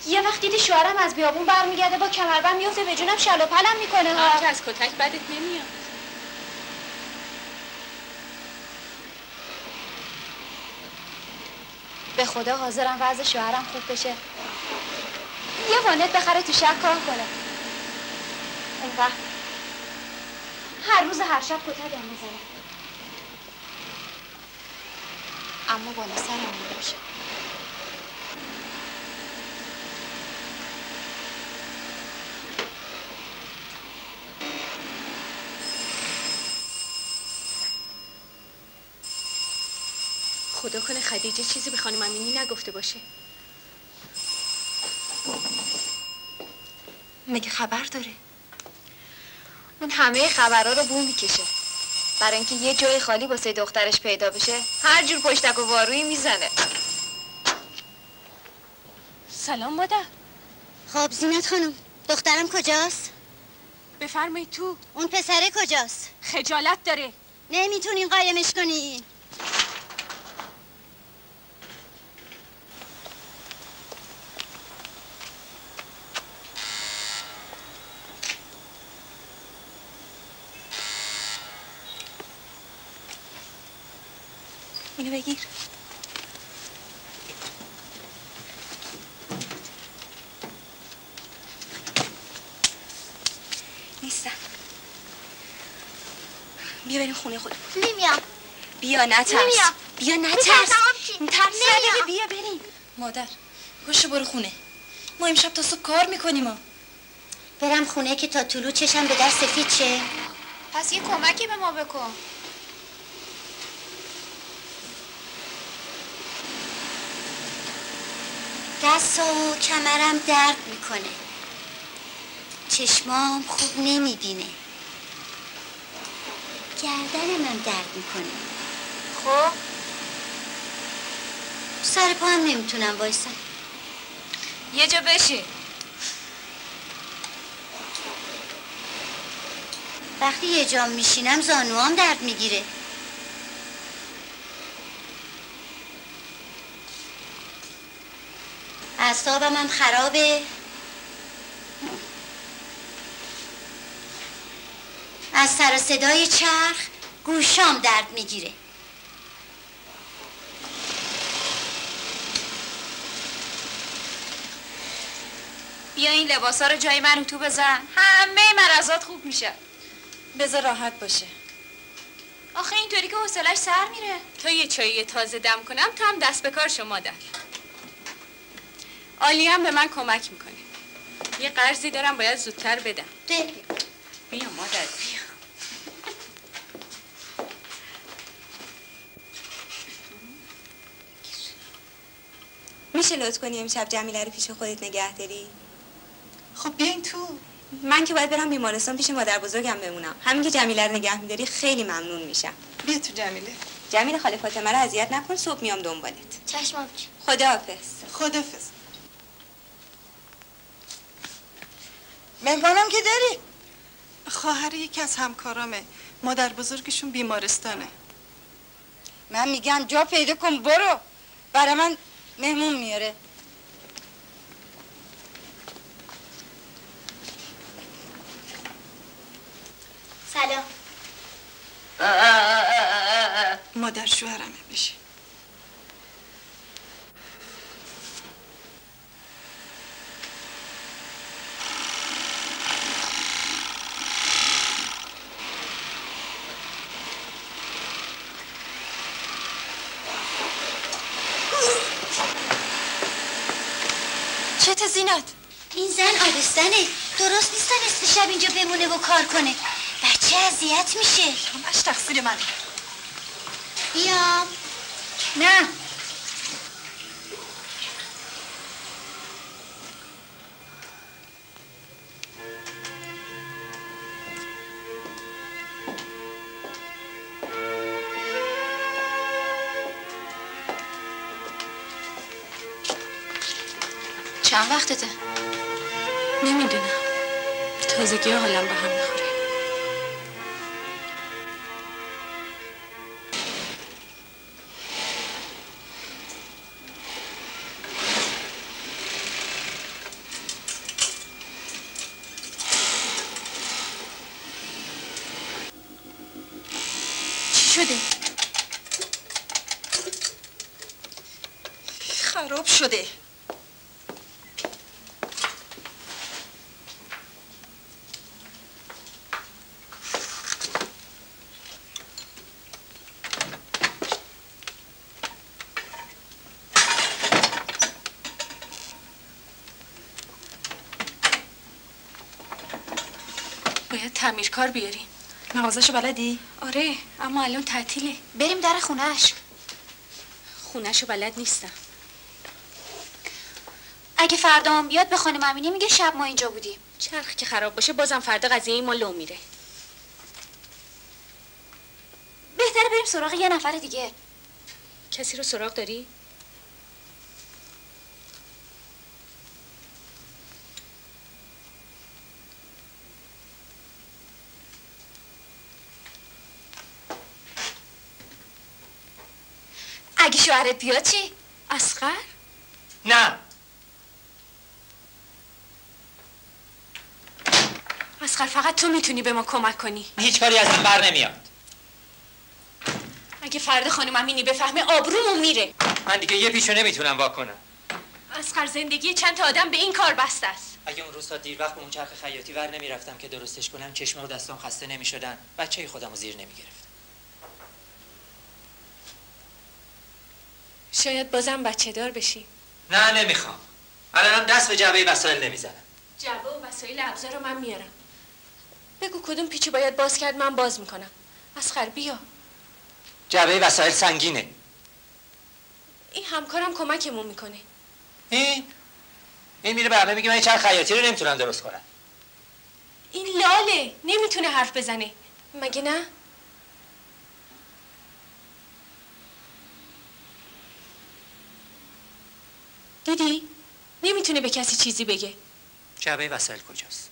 یه وقت دیدی شوهرم از بیابون برمیگرده با کمربند میفته به جونم شل و پلم میکنه ها. که از کتک بدت نمیاد. به خدا حاضرم وضع شوهرم خوب بشه. یه وانت بخره تو شهر کار کنه. اون وقت هر روز هر شب کتکم میزنه. اما بالا سرم باشه. خدا کنه خدیجه چیزی به خانم امینی نگفته باشه. مگه خبر داره؟ اون همه خبرها رو بو میکشه. برای اینکه یه جای خالی واسه دخترش پیدا بشه هر جور پشتک و وارویی میزنه. سلام مادر. خب زینت خانم، دخترم کجاست؟ بفرمایید تو. اون پسره کجاست؟ خجالت داره. نمیتونین قایمش کنی. اینو بگیر. نیستم. بیا بریم خونه خودمون. نمیام. بیا نترس. نمیام. بیا نترس. ترس نداره. بیا بریم. مادر باشه برو خونه. ما امشب تا صبح کار میکنیم. برم خونه که تا طلوع چشم به در سفید شه. پس یه کمکی به ما بکن. دست و کمرم درد میکنه. چشمام خوب نمیبینه. گردنم هم درد میکنه. خب سر پا هم نمیتونم وایسم. یه جا بشین. وقتی یه جا میشینم زانوام درد میگیره. اعصابم هم خرابه. از سر و صدای چرخ گوشام درد میگیره. بیا این لباسا رو جای من تو بزن. همه مرضات خوب میشه. بذار راحت باشه. آخه اینطوری که حوصله‌اش سر میره. تا یه چایی تازه دم کنم تا هم دست به کار شما مادر. عالی هم به من کمک میکنه. یه قرضی دارم باید زودتر بدم. بیا مادر بیا. میشه لطف کنی امشب جمیله رو پیش خودت نگه داری؟ خب بیاین تو. من که باید برم بیمارستان پیش مادر بزرگم بمونم. همین که جمیله رو نگه میداری خیلی ممنون میشم. بیا تو جمیله. جمیله خاله فاطمه رو اذیت نکن، صبح میام دنبالت. چشم آبجی. خداحافظ. خداحافظ. مهمانم که داری؟ خواهر یکی از همکارامه. مادر بزرگشون بیمارستانه. من میگم جا پیدا کن برو. برای من مهمون میاره. سلام. مادر شوهرمه بشه. چته زینت؟ این زن آبستنه. درست نیستن نصف شب اینجا بمونه و کار کنه. بچه اذیت میشه. همش تقصیر منه. بیام. نه. چند وقتته؟ نمیدونم. تازگی حالم به هم میخوره. چی شده؟ خراب شده. باید تعمیرکار بیاریم. مغازه‌شو بلدی؟ آره اما الان تعطیله. بریم در خونه‌اش. خونه‌شو بلد نیستم. اگه فردا هم بیاد به خانم امینی میگه شب ما اینجا بودیم. چرخ که خراب باشه بازم فردا قضیه ما لو میره. بهتره بریم سراغ یه نفر دیگه. کسی رو سراغ داری؟ اگه شوهرت بیاد چی؟ اصغر؟ نه. اصغر فقط تو میتونی به ما کمک کنی. هیچ کاری ازم بر نمیاد. اگه فردا خانم امینی بفهمه آبرومون میره. من دیگه یه پیچو نمیتونم واکنم. اصغر زندگی چند تا آدم به این کار بسته است. اگه اون روز تا دیر وقت به اون چرخ خیاطی ور نمیرفتم که درستش کنم، چشم و دستام خسته نمیشدن، بچه خودمو زیر نمیگرفتم. شاید بازم بچه دار بشی. نه نمیخوام. الانم دست به جعبه وسایل نمیزنم. جعبه و وسایل ابزار رو من میارم. بگو کدوم پیچو باید باز کرد، من باز میکنم. اصغر بیا. جعبه وسایل سنگینه. این همکارم کمکمون میکنه. این میره به همه میگه من این چرخ خیاطی رو نمیتونم درست کنم. این لاله نمیتونه حرف بزنه مگه نه؟ دیدی؟ نمیتونه به کسی چیزی بگه. جعبه وسایل کجاست؟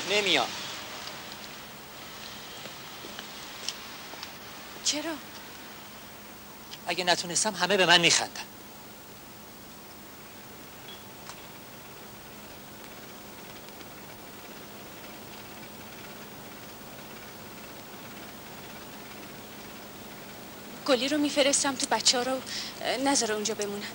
نمیام. چرا؟ اگه نتونستم همه به من میخندن. گلی رو میفرستم تو بچه ها رو نذاره اونجا بمونن.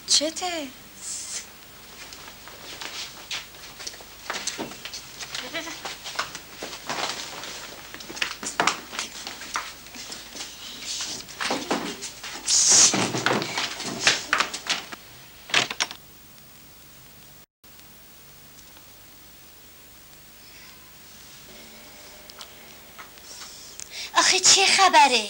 چته؟ آخه چه خبره؟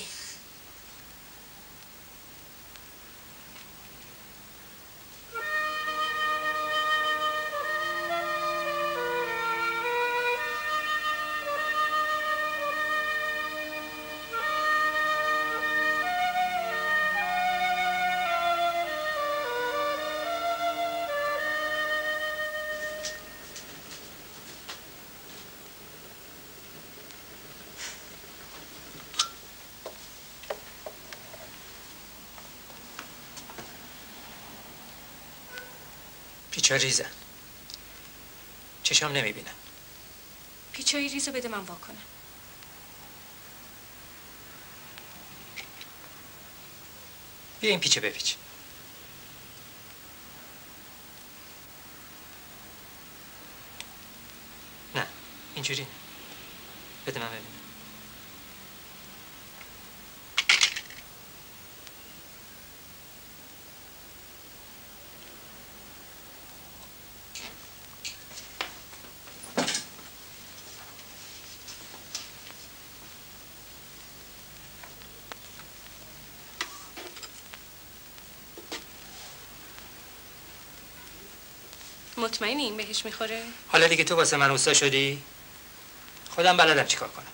پیچا ریزن. چشام نمیبینم. پیچای ریزو بده من واکنم. بیا این پیچه بپیچ. نه اینجوری نه. بده من ببینم. مطمئنی این بهش میخوره؟ حالا دیگه تو واسه من اوستا شدی؟ خودم بلدم چیکار کنم.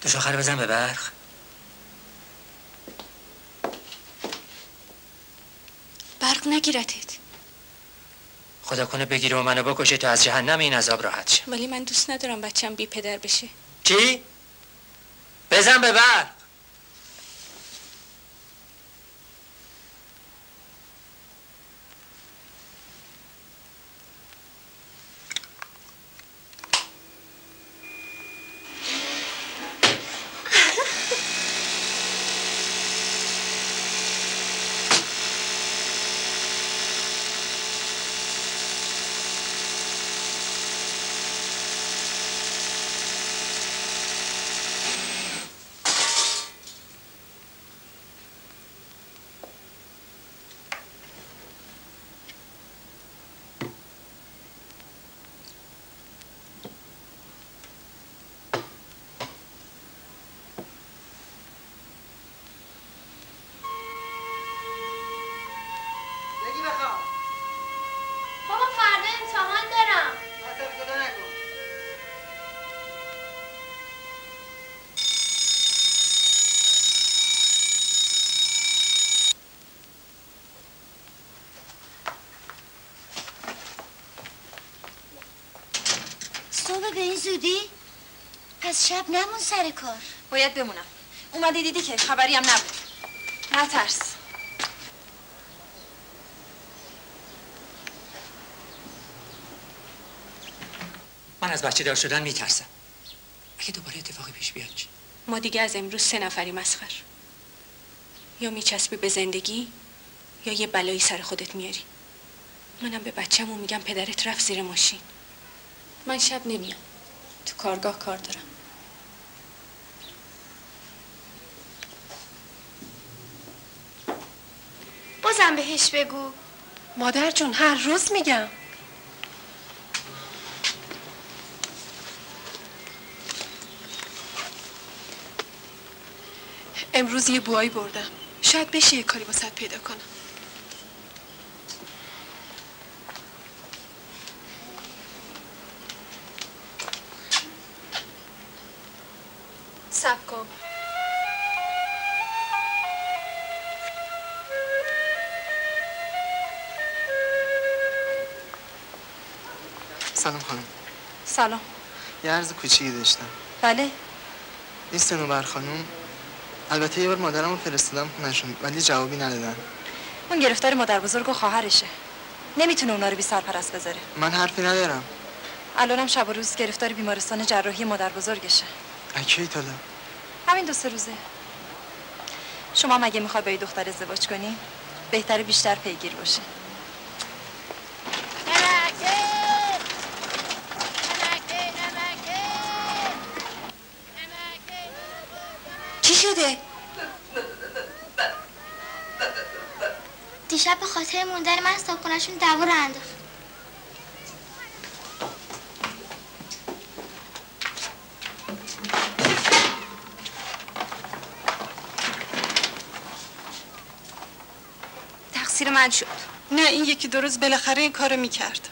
دوش آخر بزن به برق. برق نگیرتت. خدا کنه بگیره و منو بکشه تا از جهنم این عذاب راحت شم. ولی من دوست ندارم بچم بی پدر بشه. چی؟ بزن به برق. صبح به این زودی؟ پس شب نمون سر کار. باید بمونم. اومدی دیدی که خبری هم نبود. نترس. من از بچه دار شدن میترسم. اگه دوباره اتفاقی پیش بیاد چی؟ ما دیگه از امروز 3 نفریم اصغر. یا میچسبی به زندگی یا یه بلایی سر خودت میاری. منم به بچه‌مون میگم پدرت رفت زیر ماشین. من شب نمیام. تو کارگاه کار دارم. بازم بهش بگو. مادر جون هر روز میگم. امروز یه بوایی بردم. شاید بشه یه کاری واسط پیدا کنم. صبر کن. سلام خانم. سلام. یه عرض کوچیکی داشتم. بله. این صنوبر خانم، البته یه بار مادرمو فرستادم خونه‌شون ولی جوابی ندادن. اون گرفتار مادر بزرگ و خواهرشه. نمیتونه اونا رو بی سرپرست بذاره. من حرفی ندارم. الانم شب و روز گرفتار بیمارستان جراحی مادر بزرگشه. اکی تالا؟ همین 2-3 روزه. شما مگه میخوای با یه دختر ازدواج کنی؟ بهتره بیشتر پیگیر باشه. چی شده؟ دیشب به خاطر موندن من صابخونه‌شون دعوا رو انداخت. تقصیر من شد. نه این 1-2 روز بالاخره این کارو میکرد.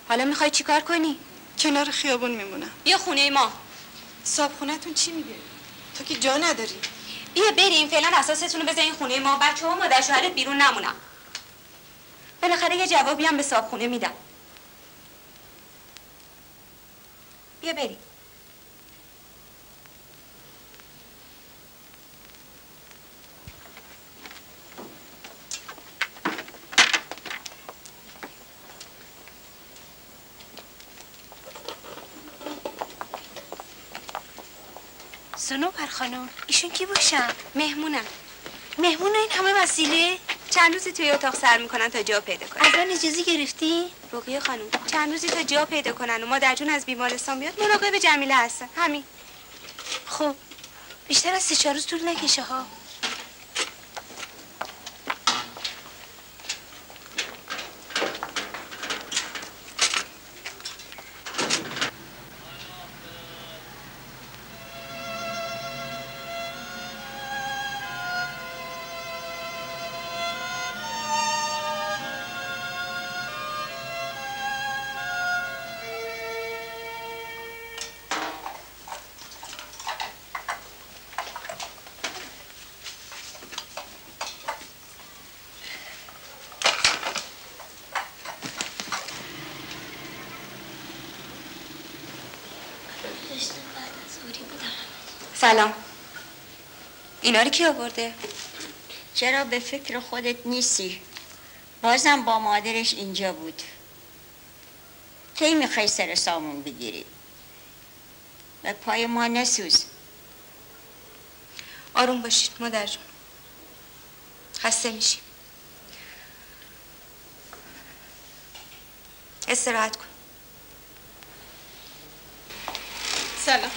حالا میخوای چی کار کنی؟ کنار خیابون میمونم. بیا خونه ما. صابخونه‌تون چی میگه؟ تو که جا نداری. بیا بریم فعلا اساستون رو بزنین خونه ما. بچه‌ها مادر شوهرت بیرون نمونن. بالاخره یه جوابی هم به صابخونه میدم. بیا بریم. صنوبر خانم ایشون کی باشن؟ مهمونم. مهمون این همه وسیله؟ چند روزی توی اتاق سر میکنن تا جا پیدا کنن. از من اجازه گرفتی؟ رقیه خانم چند روزی تا جا پیدا کنن و مادر جون از بیمارستان بیاد مراقب جمیله هستن. همین. خب بیشتر از 3-4 روز طول نکشه ها. سلام. اینا رو کی آورده؟ چرا به فکر خودت نیستی؟ بازم با مادرش اینجا بود. کی میخوای سر سامون بگیری؟ به پای ما نسوز. آروم باشید مادر جون. خسته میشیم. استراحت کن. سلام.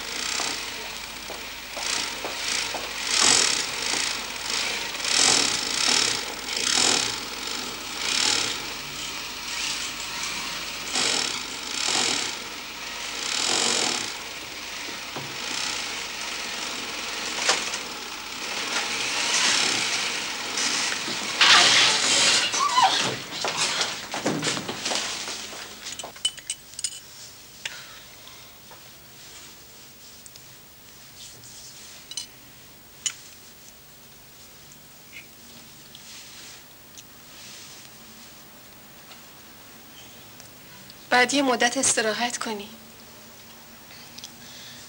بعد یه مدت استراحت کنی.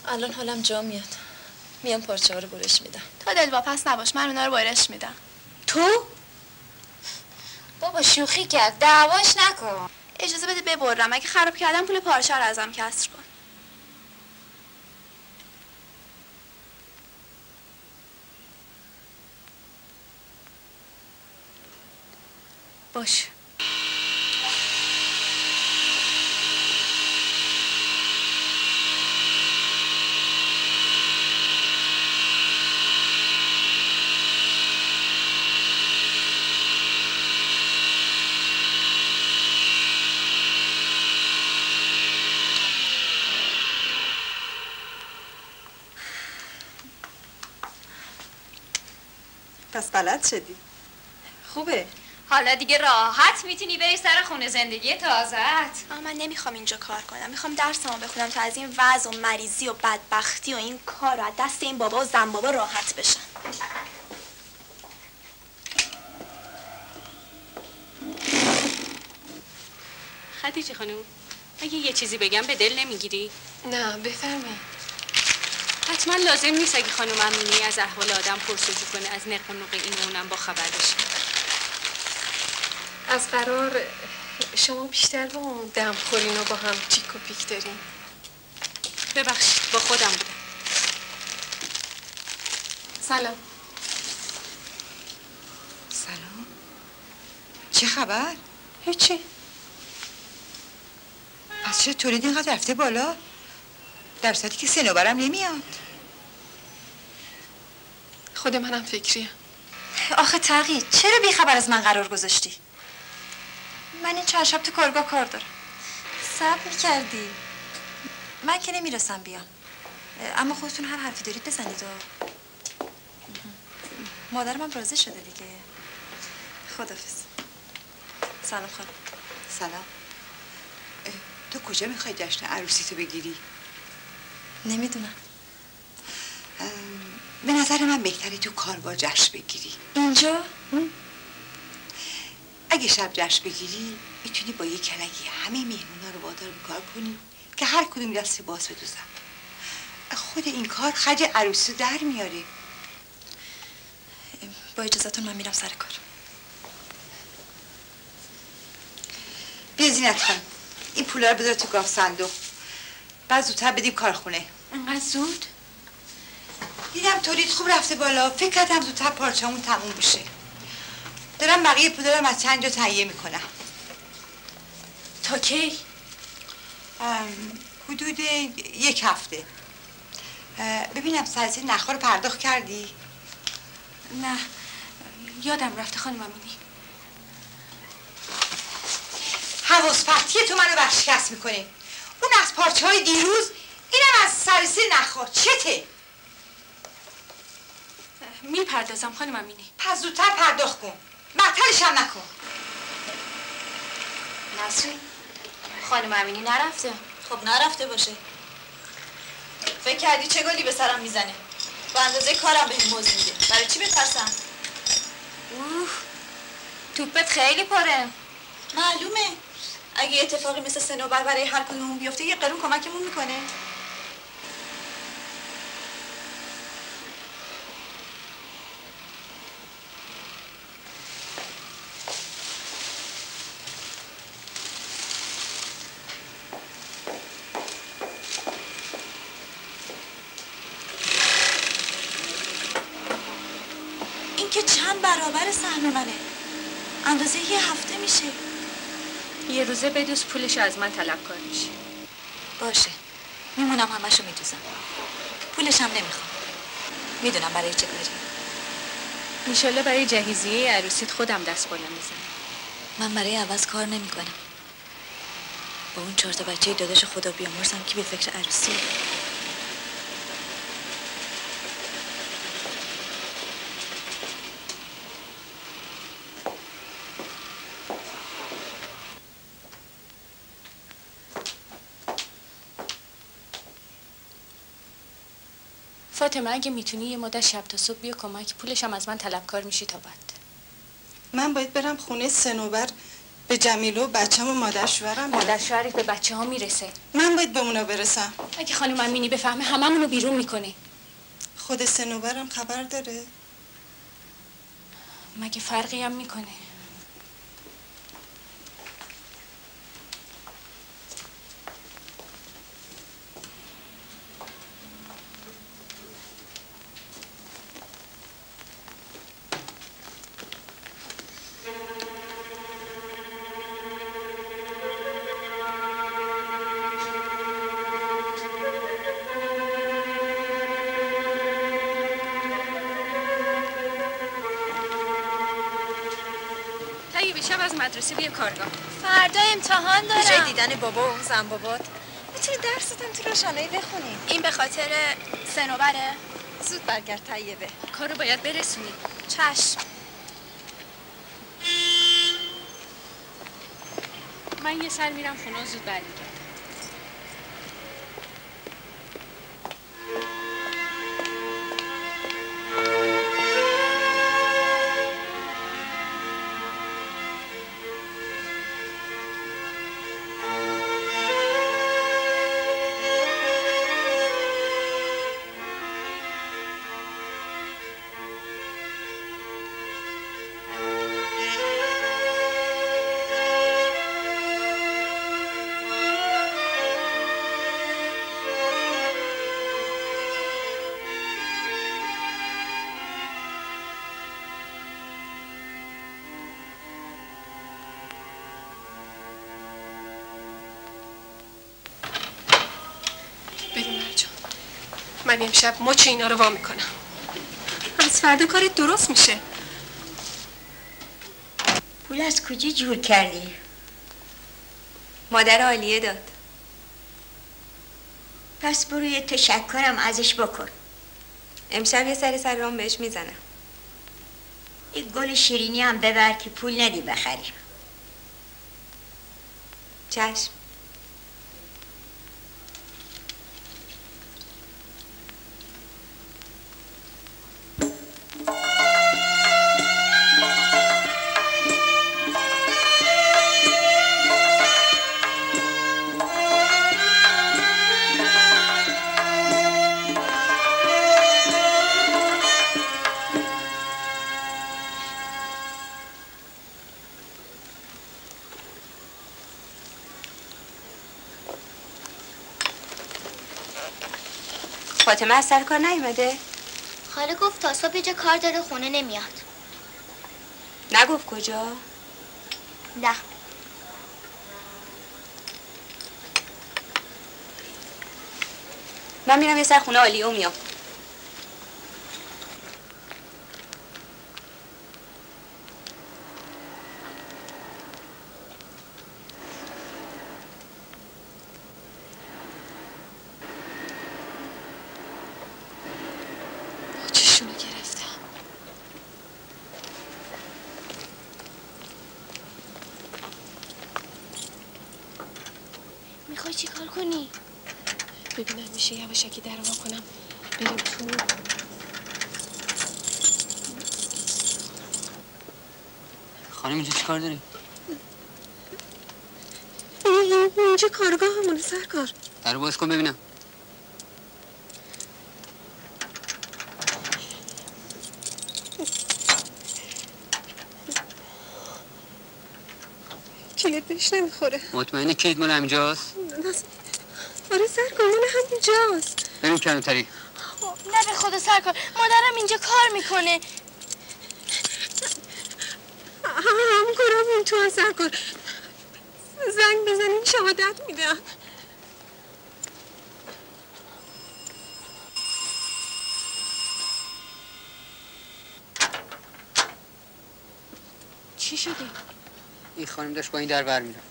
الان حالم جا میاد. میام پارچه ها رو برش میدم. تا دلواپس نباش، من اونا رو برش میدم. تو؟ بابا شوخی کرد، دعواش نکن. اجازه بده ببرم، اگه خراب کردم پول پارچه رو ازم کسر کن. باش. پس بلد شدی. خوبه. حالا دیگه راحت میتونی بری سر خونه زندگی تازه‌ات. من نمیخوام اینجا کار کنم، میخوام درسمو بخونم تا از این وضع و مریضی و بدبختی و این کار رو از دست این بابا و زن بابا راحت بشم. خدیجه خانم، اگه یه چیزی بگم به دل نمیگیری؟ نه بفرمایید. حتما لازم نیست اگه خانم امینی از احوال آدم پرسجو کنه از نق و نوق این و اونم با خبر بشه. از قرار شما بیشتر با اون دمخورین و با هم چیک و پیک دارین. ببخشید با خودم بودم. سلام. سلام. چه خبر؟ هیچی. پس چرا تولید اینقدر رفته بالا؟ در صورتی که سنوبرم نمیاد. خود منم فکریه. آخه تقی چرا بی خبر از من قرار گذاشتی؟ من این چند شب تو کارگاه کار دارم. صبر کردی. من که نمیرسم بیام. اما خودتون هر حرفی دارید بزنید. مادرم هم راضی شده دیگه. خدافظ. سلام خانم. سلام. تو کجا میخوای جشن عروسی تو بگیری؟ نمیدونم. به نظر من بهتره تو کارگاه جشن بگیری. اینجا؟ اگه شب جشن بگیری میتونی با یه کلگی همه مهمونا رو وادار به کار کنی که هر کدوم دست باز بدوزن. خود این کار خرج عروسی در میاره. با اجازهتون من میرم سر کار. بیا زینت خانم، این پولا رو بذار تو گاف صندوق. بعد زودتر بدیم کارخونه. انقدر زود؟ دیدم تولید خوب رفته بالا، فکر کردم زودتر پارچه‌مون تموم بشه. دارم بقیه پولا رو از چند جا تهیه میکنم. تا کی؟ حدود 1 هفته. ببینم سرسی نخا رو پرداخت کردی؟ نه یادم رفته خانم امینی. حواس پرتی تو منو ورشکست میکنه. اون از پارچه های دیروز، اینم از سرسی نخا. چته؟ میپردازم خانم امینی. پس زودتر پرداخت کن، معطلش هم نکن. نسرین خانم امینی نرفته. خب نرفته باشه. فکر کردی چه گلی به سرم میزنه؟ با اندازه کارم به این موضوع میگه. برای چی بترسم؟ توپت خیلی پره. معلومه. اگه اتفاقی مثل سنوبر برای هر کدومون بیفته یه قرون کمکمون میکنه. این که چند برابر سهم منه. اندازه یه هفته میشه. یه روزه بدوز پولش از من طلبکار میشه. باشه. میمونم همشو میدوزم. پولش هم نمیخوام. میدونم برای چه کاری. انشالله برای جهیزیه عروسیت خودم دست بالا میزنم. من برای عوض کار نمیکنم. با اون 4 تا بچه داداش خدا بیامرزم که به فکر عروسی. فاطمه اگه میتونی یه مدت شب تا صبح بیا کمک، پولش هم از من طلبکار میشی تا بعد. من باید برم خونه سنوبر به جمیله و بچه‌م و مادر شوهرم. مادر شوهرت به بچه ها میرسه. من باید به اونا برسم. اگه خانم امینی بفهمه هممونو بیرون میکنه. خود سنوبرم خبر داره؟ مگه فرقی هم میکنه؟ شب از مدرسه بیا کارگاه. فردا امتحان دارم. جای دیدن بابا و زن بابات میتونی درستم تو روشنایی بخونی. این به خاطر سنوبره؟ زود برگرد طیبه. کارو باید برسونی. چشم. من یه سر میرم خونه زود برمیگردم. من امشب مچ اینا رو وا میکنم. از فردا کارت درست میشه. پول از کجا جور کردی؟ مادر عالیه داد. پس برو یه تشکرم ازش بکن. امشب یه سر رام بهش میزنم. یه گل شیرینی هم ببر که پول ندی بخریم. چشم. فاطمه از سر کار نیومده؟ خاله گفت تا صبح جا کار داره خونه نمیاد. نگفت کجا؟ نه. من میرم یه سر خونه عالیه و میام. میخوای چی کار کنی؟ ببینم میشه یواشکی در وا کنم بریم تو. خانم اینجا چی کار داری؟ اینجا کارگاه همونه سرکار. در باز کن ببینم. کلید بهش نمیخوره. مطمئنه کلید مال همینجاست؟ آره سرکار مال همینجاست. بریم کلانتری. نه به خدا سرکار مادرم اینجا کار میکنه. هم کنم اون تو سرکار. زنگ بزنین شهادت میدم. چی شده؟ این خانم داشت با این در بر میرفت.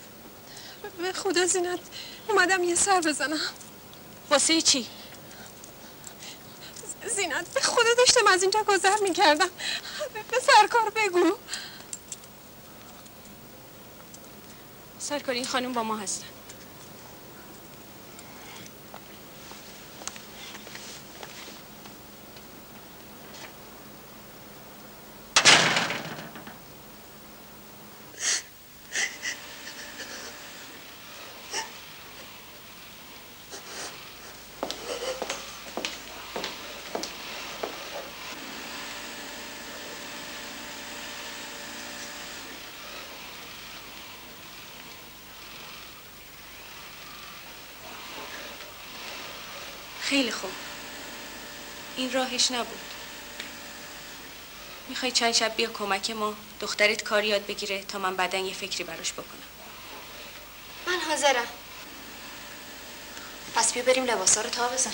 به خدا زینت اومدم یه سر بزنم. واسه چی؟ زینت به خدا داشتم از اینجا گذر میکردم. به سرکار بگو. سرکار این خانم با ما هستن. خیلی خوب. این راهش نبود. میخوای چند شب بیا کمک ما، دخترت کار یاد بگیره تا من بعدن یه فکری براش بکنم. من حاضرم. پس بیا بریم لباسا رو تا بزن.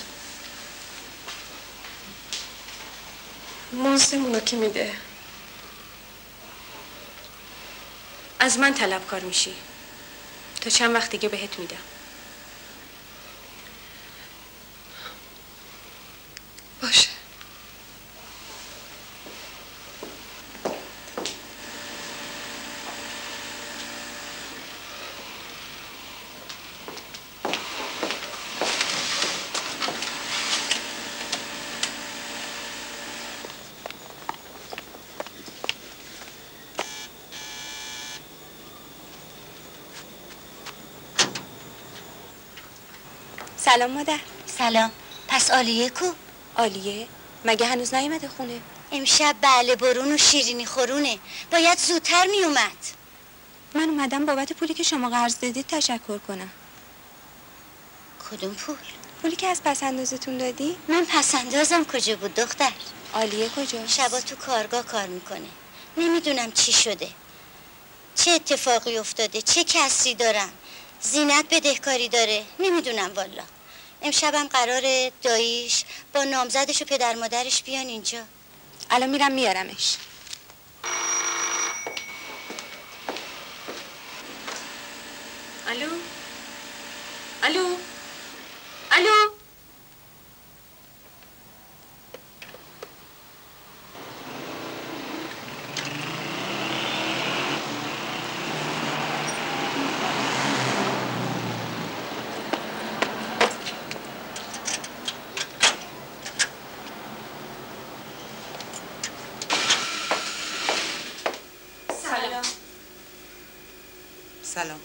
مزدمونو که میده؟ از من طلبکار میشی. تا چند وقت دیگه بهت میدم. باشه. سلام مادر. سلام. پس آلیه کو؟ آلیه؟ مگه هنوز نیومده خونه؟ امشب بله برون و شیرینی خورونه. باید زودتر می اومد. من اومدم بابت پولی که شما قرض دادید تشکر کنم. کدوم پول؟ پولی که از پسندازتون دادی؟ من پسندازم کجا بود دختر؟ آلیه کجا؟ شبا تو کارگاه کار میکنه. نمیدونم چی شده، چه اتفاقی افتاده، چه کسری دارم. زینت بدهکاری داره، نمیدونم والا. امشبم قراره داییش با نامزدش و پدر مادرش بیان اینجا. الان میرم میارمش. الو؟ الو؟ الو؟ سلام.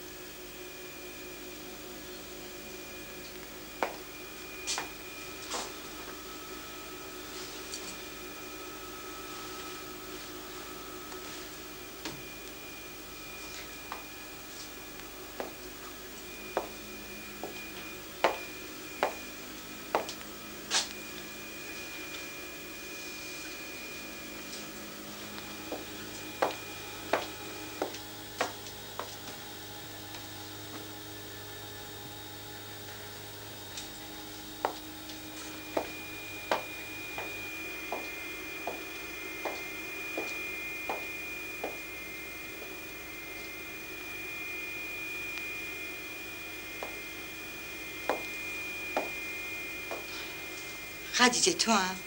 خدیجه تو هم؟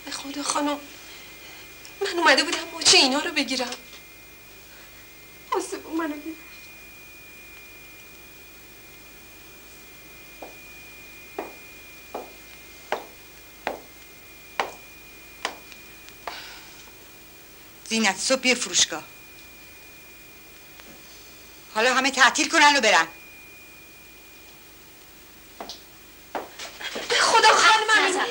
به خدا خانم، من اومده بودم مچه اینا رو بگیرم. آسیبون منو گرفت. زینت صبح بیا فروشگاه. حالا همه تعطیل کنن و برن. به خدا خانم من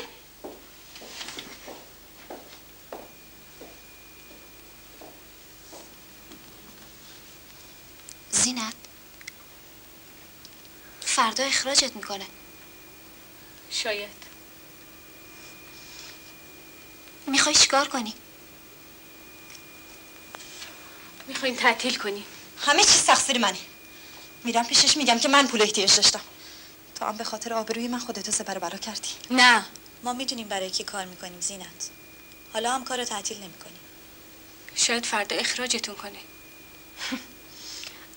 زینت فردا اخراجت میکنه. شاید. میخوای چیکار کنی؟ میخواین تعطیل کنی؟ همه چیز تقصیر منه. میرم پیشش میگم که من پول احتیاج داشتم. تا هم به خاطر آبروی من خودتو سپر بلا کردی. نه، ما میدونیم برای کی کار میکنیم زینت. حالا هم کارو تعطیل نمیکنیم. شاید فردا اخراجتون کنه.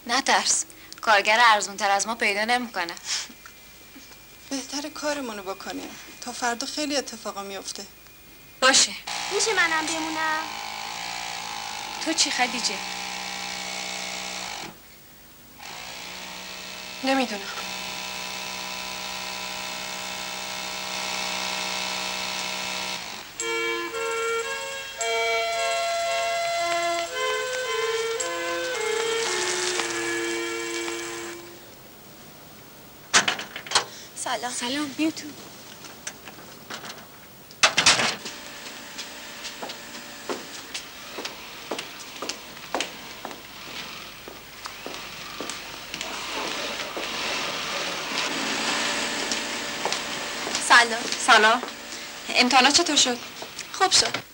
نترس، کارگر ارزونتر از ما پیدا نمیکنه. بهتره کارمونو بکنیم تا فردا خیلی اتفاقا میفته. باشه. میشه منم بمونم؟ تو چی خدیجه؟ نمیدونم. سلام. سلام، بیا تو. سلام. سلام. امتحانات چطور شد؟ خوب شد.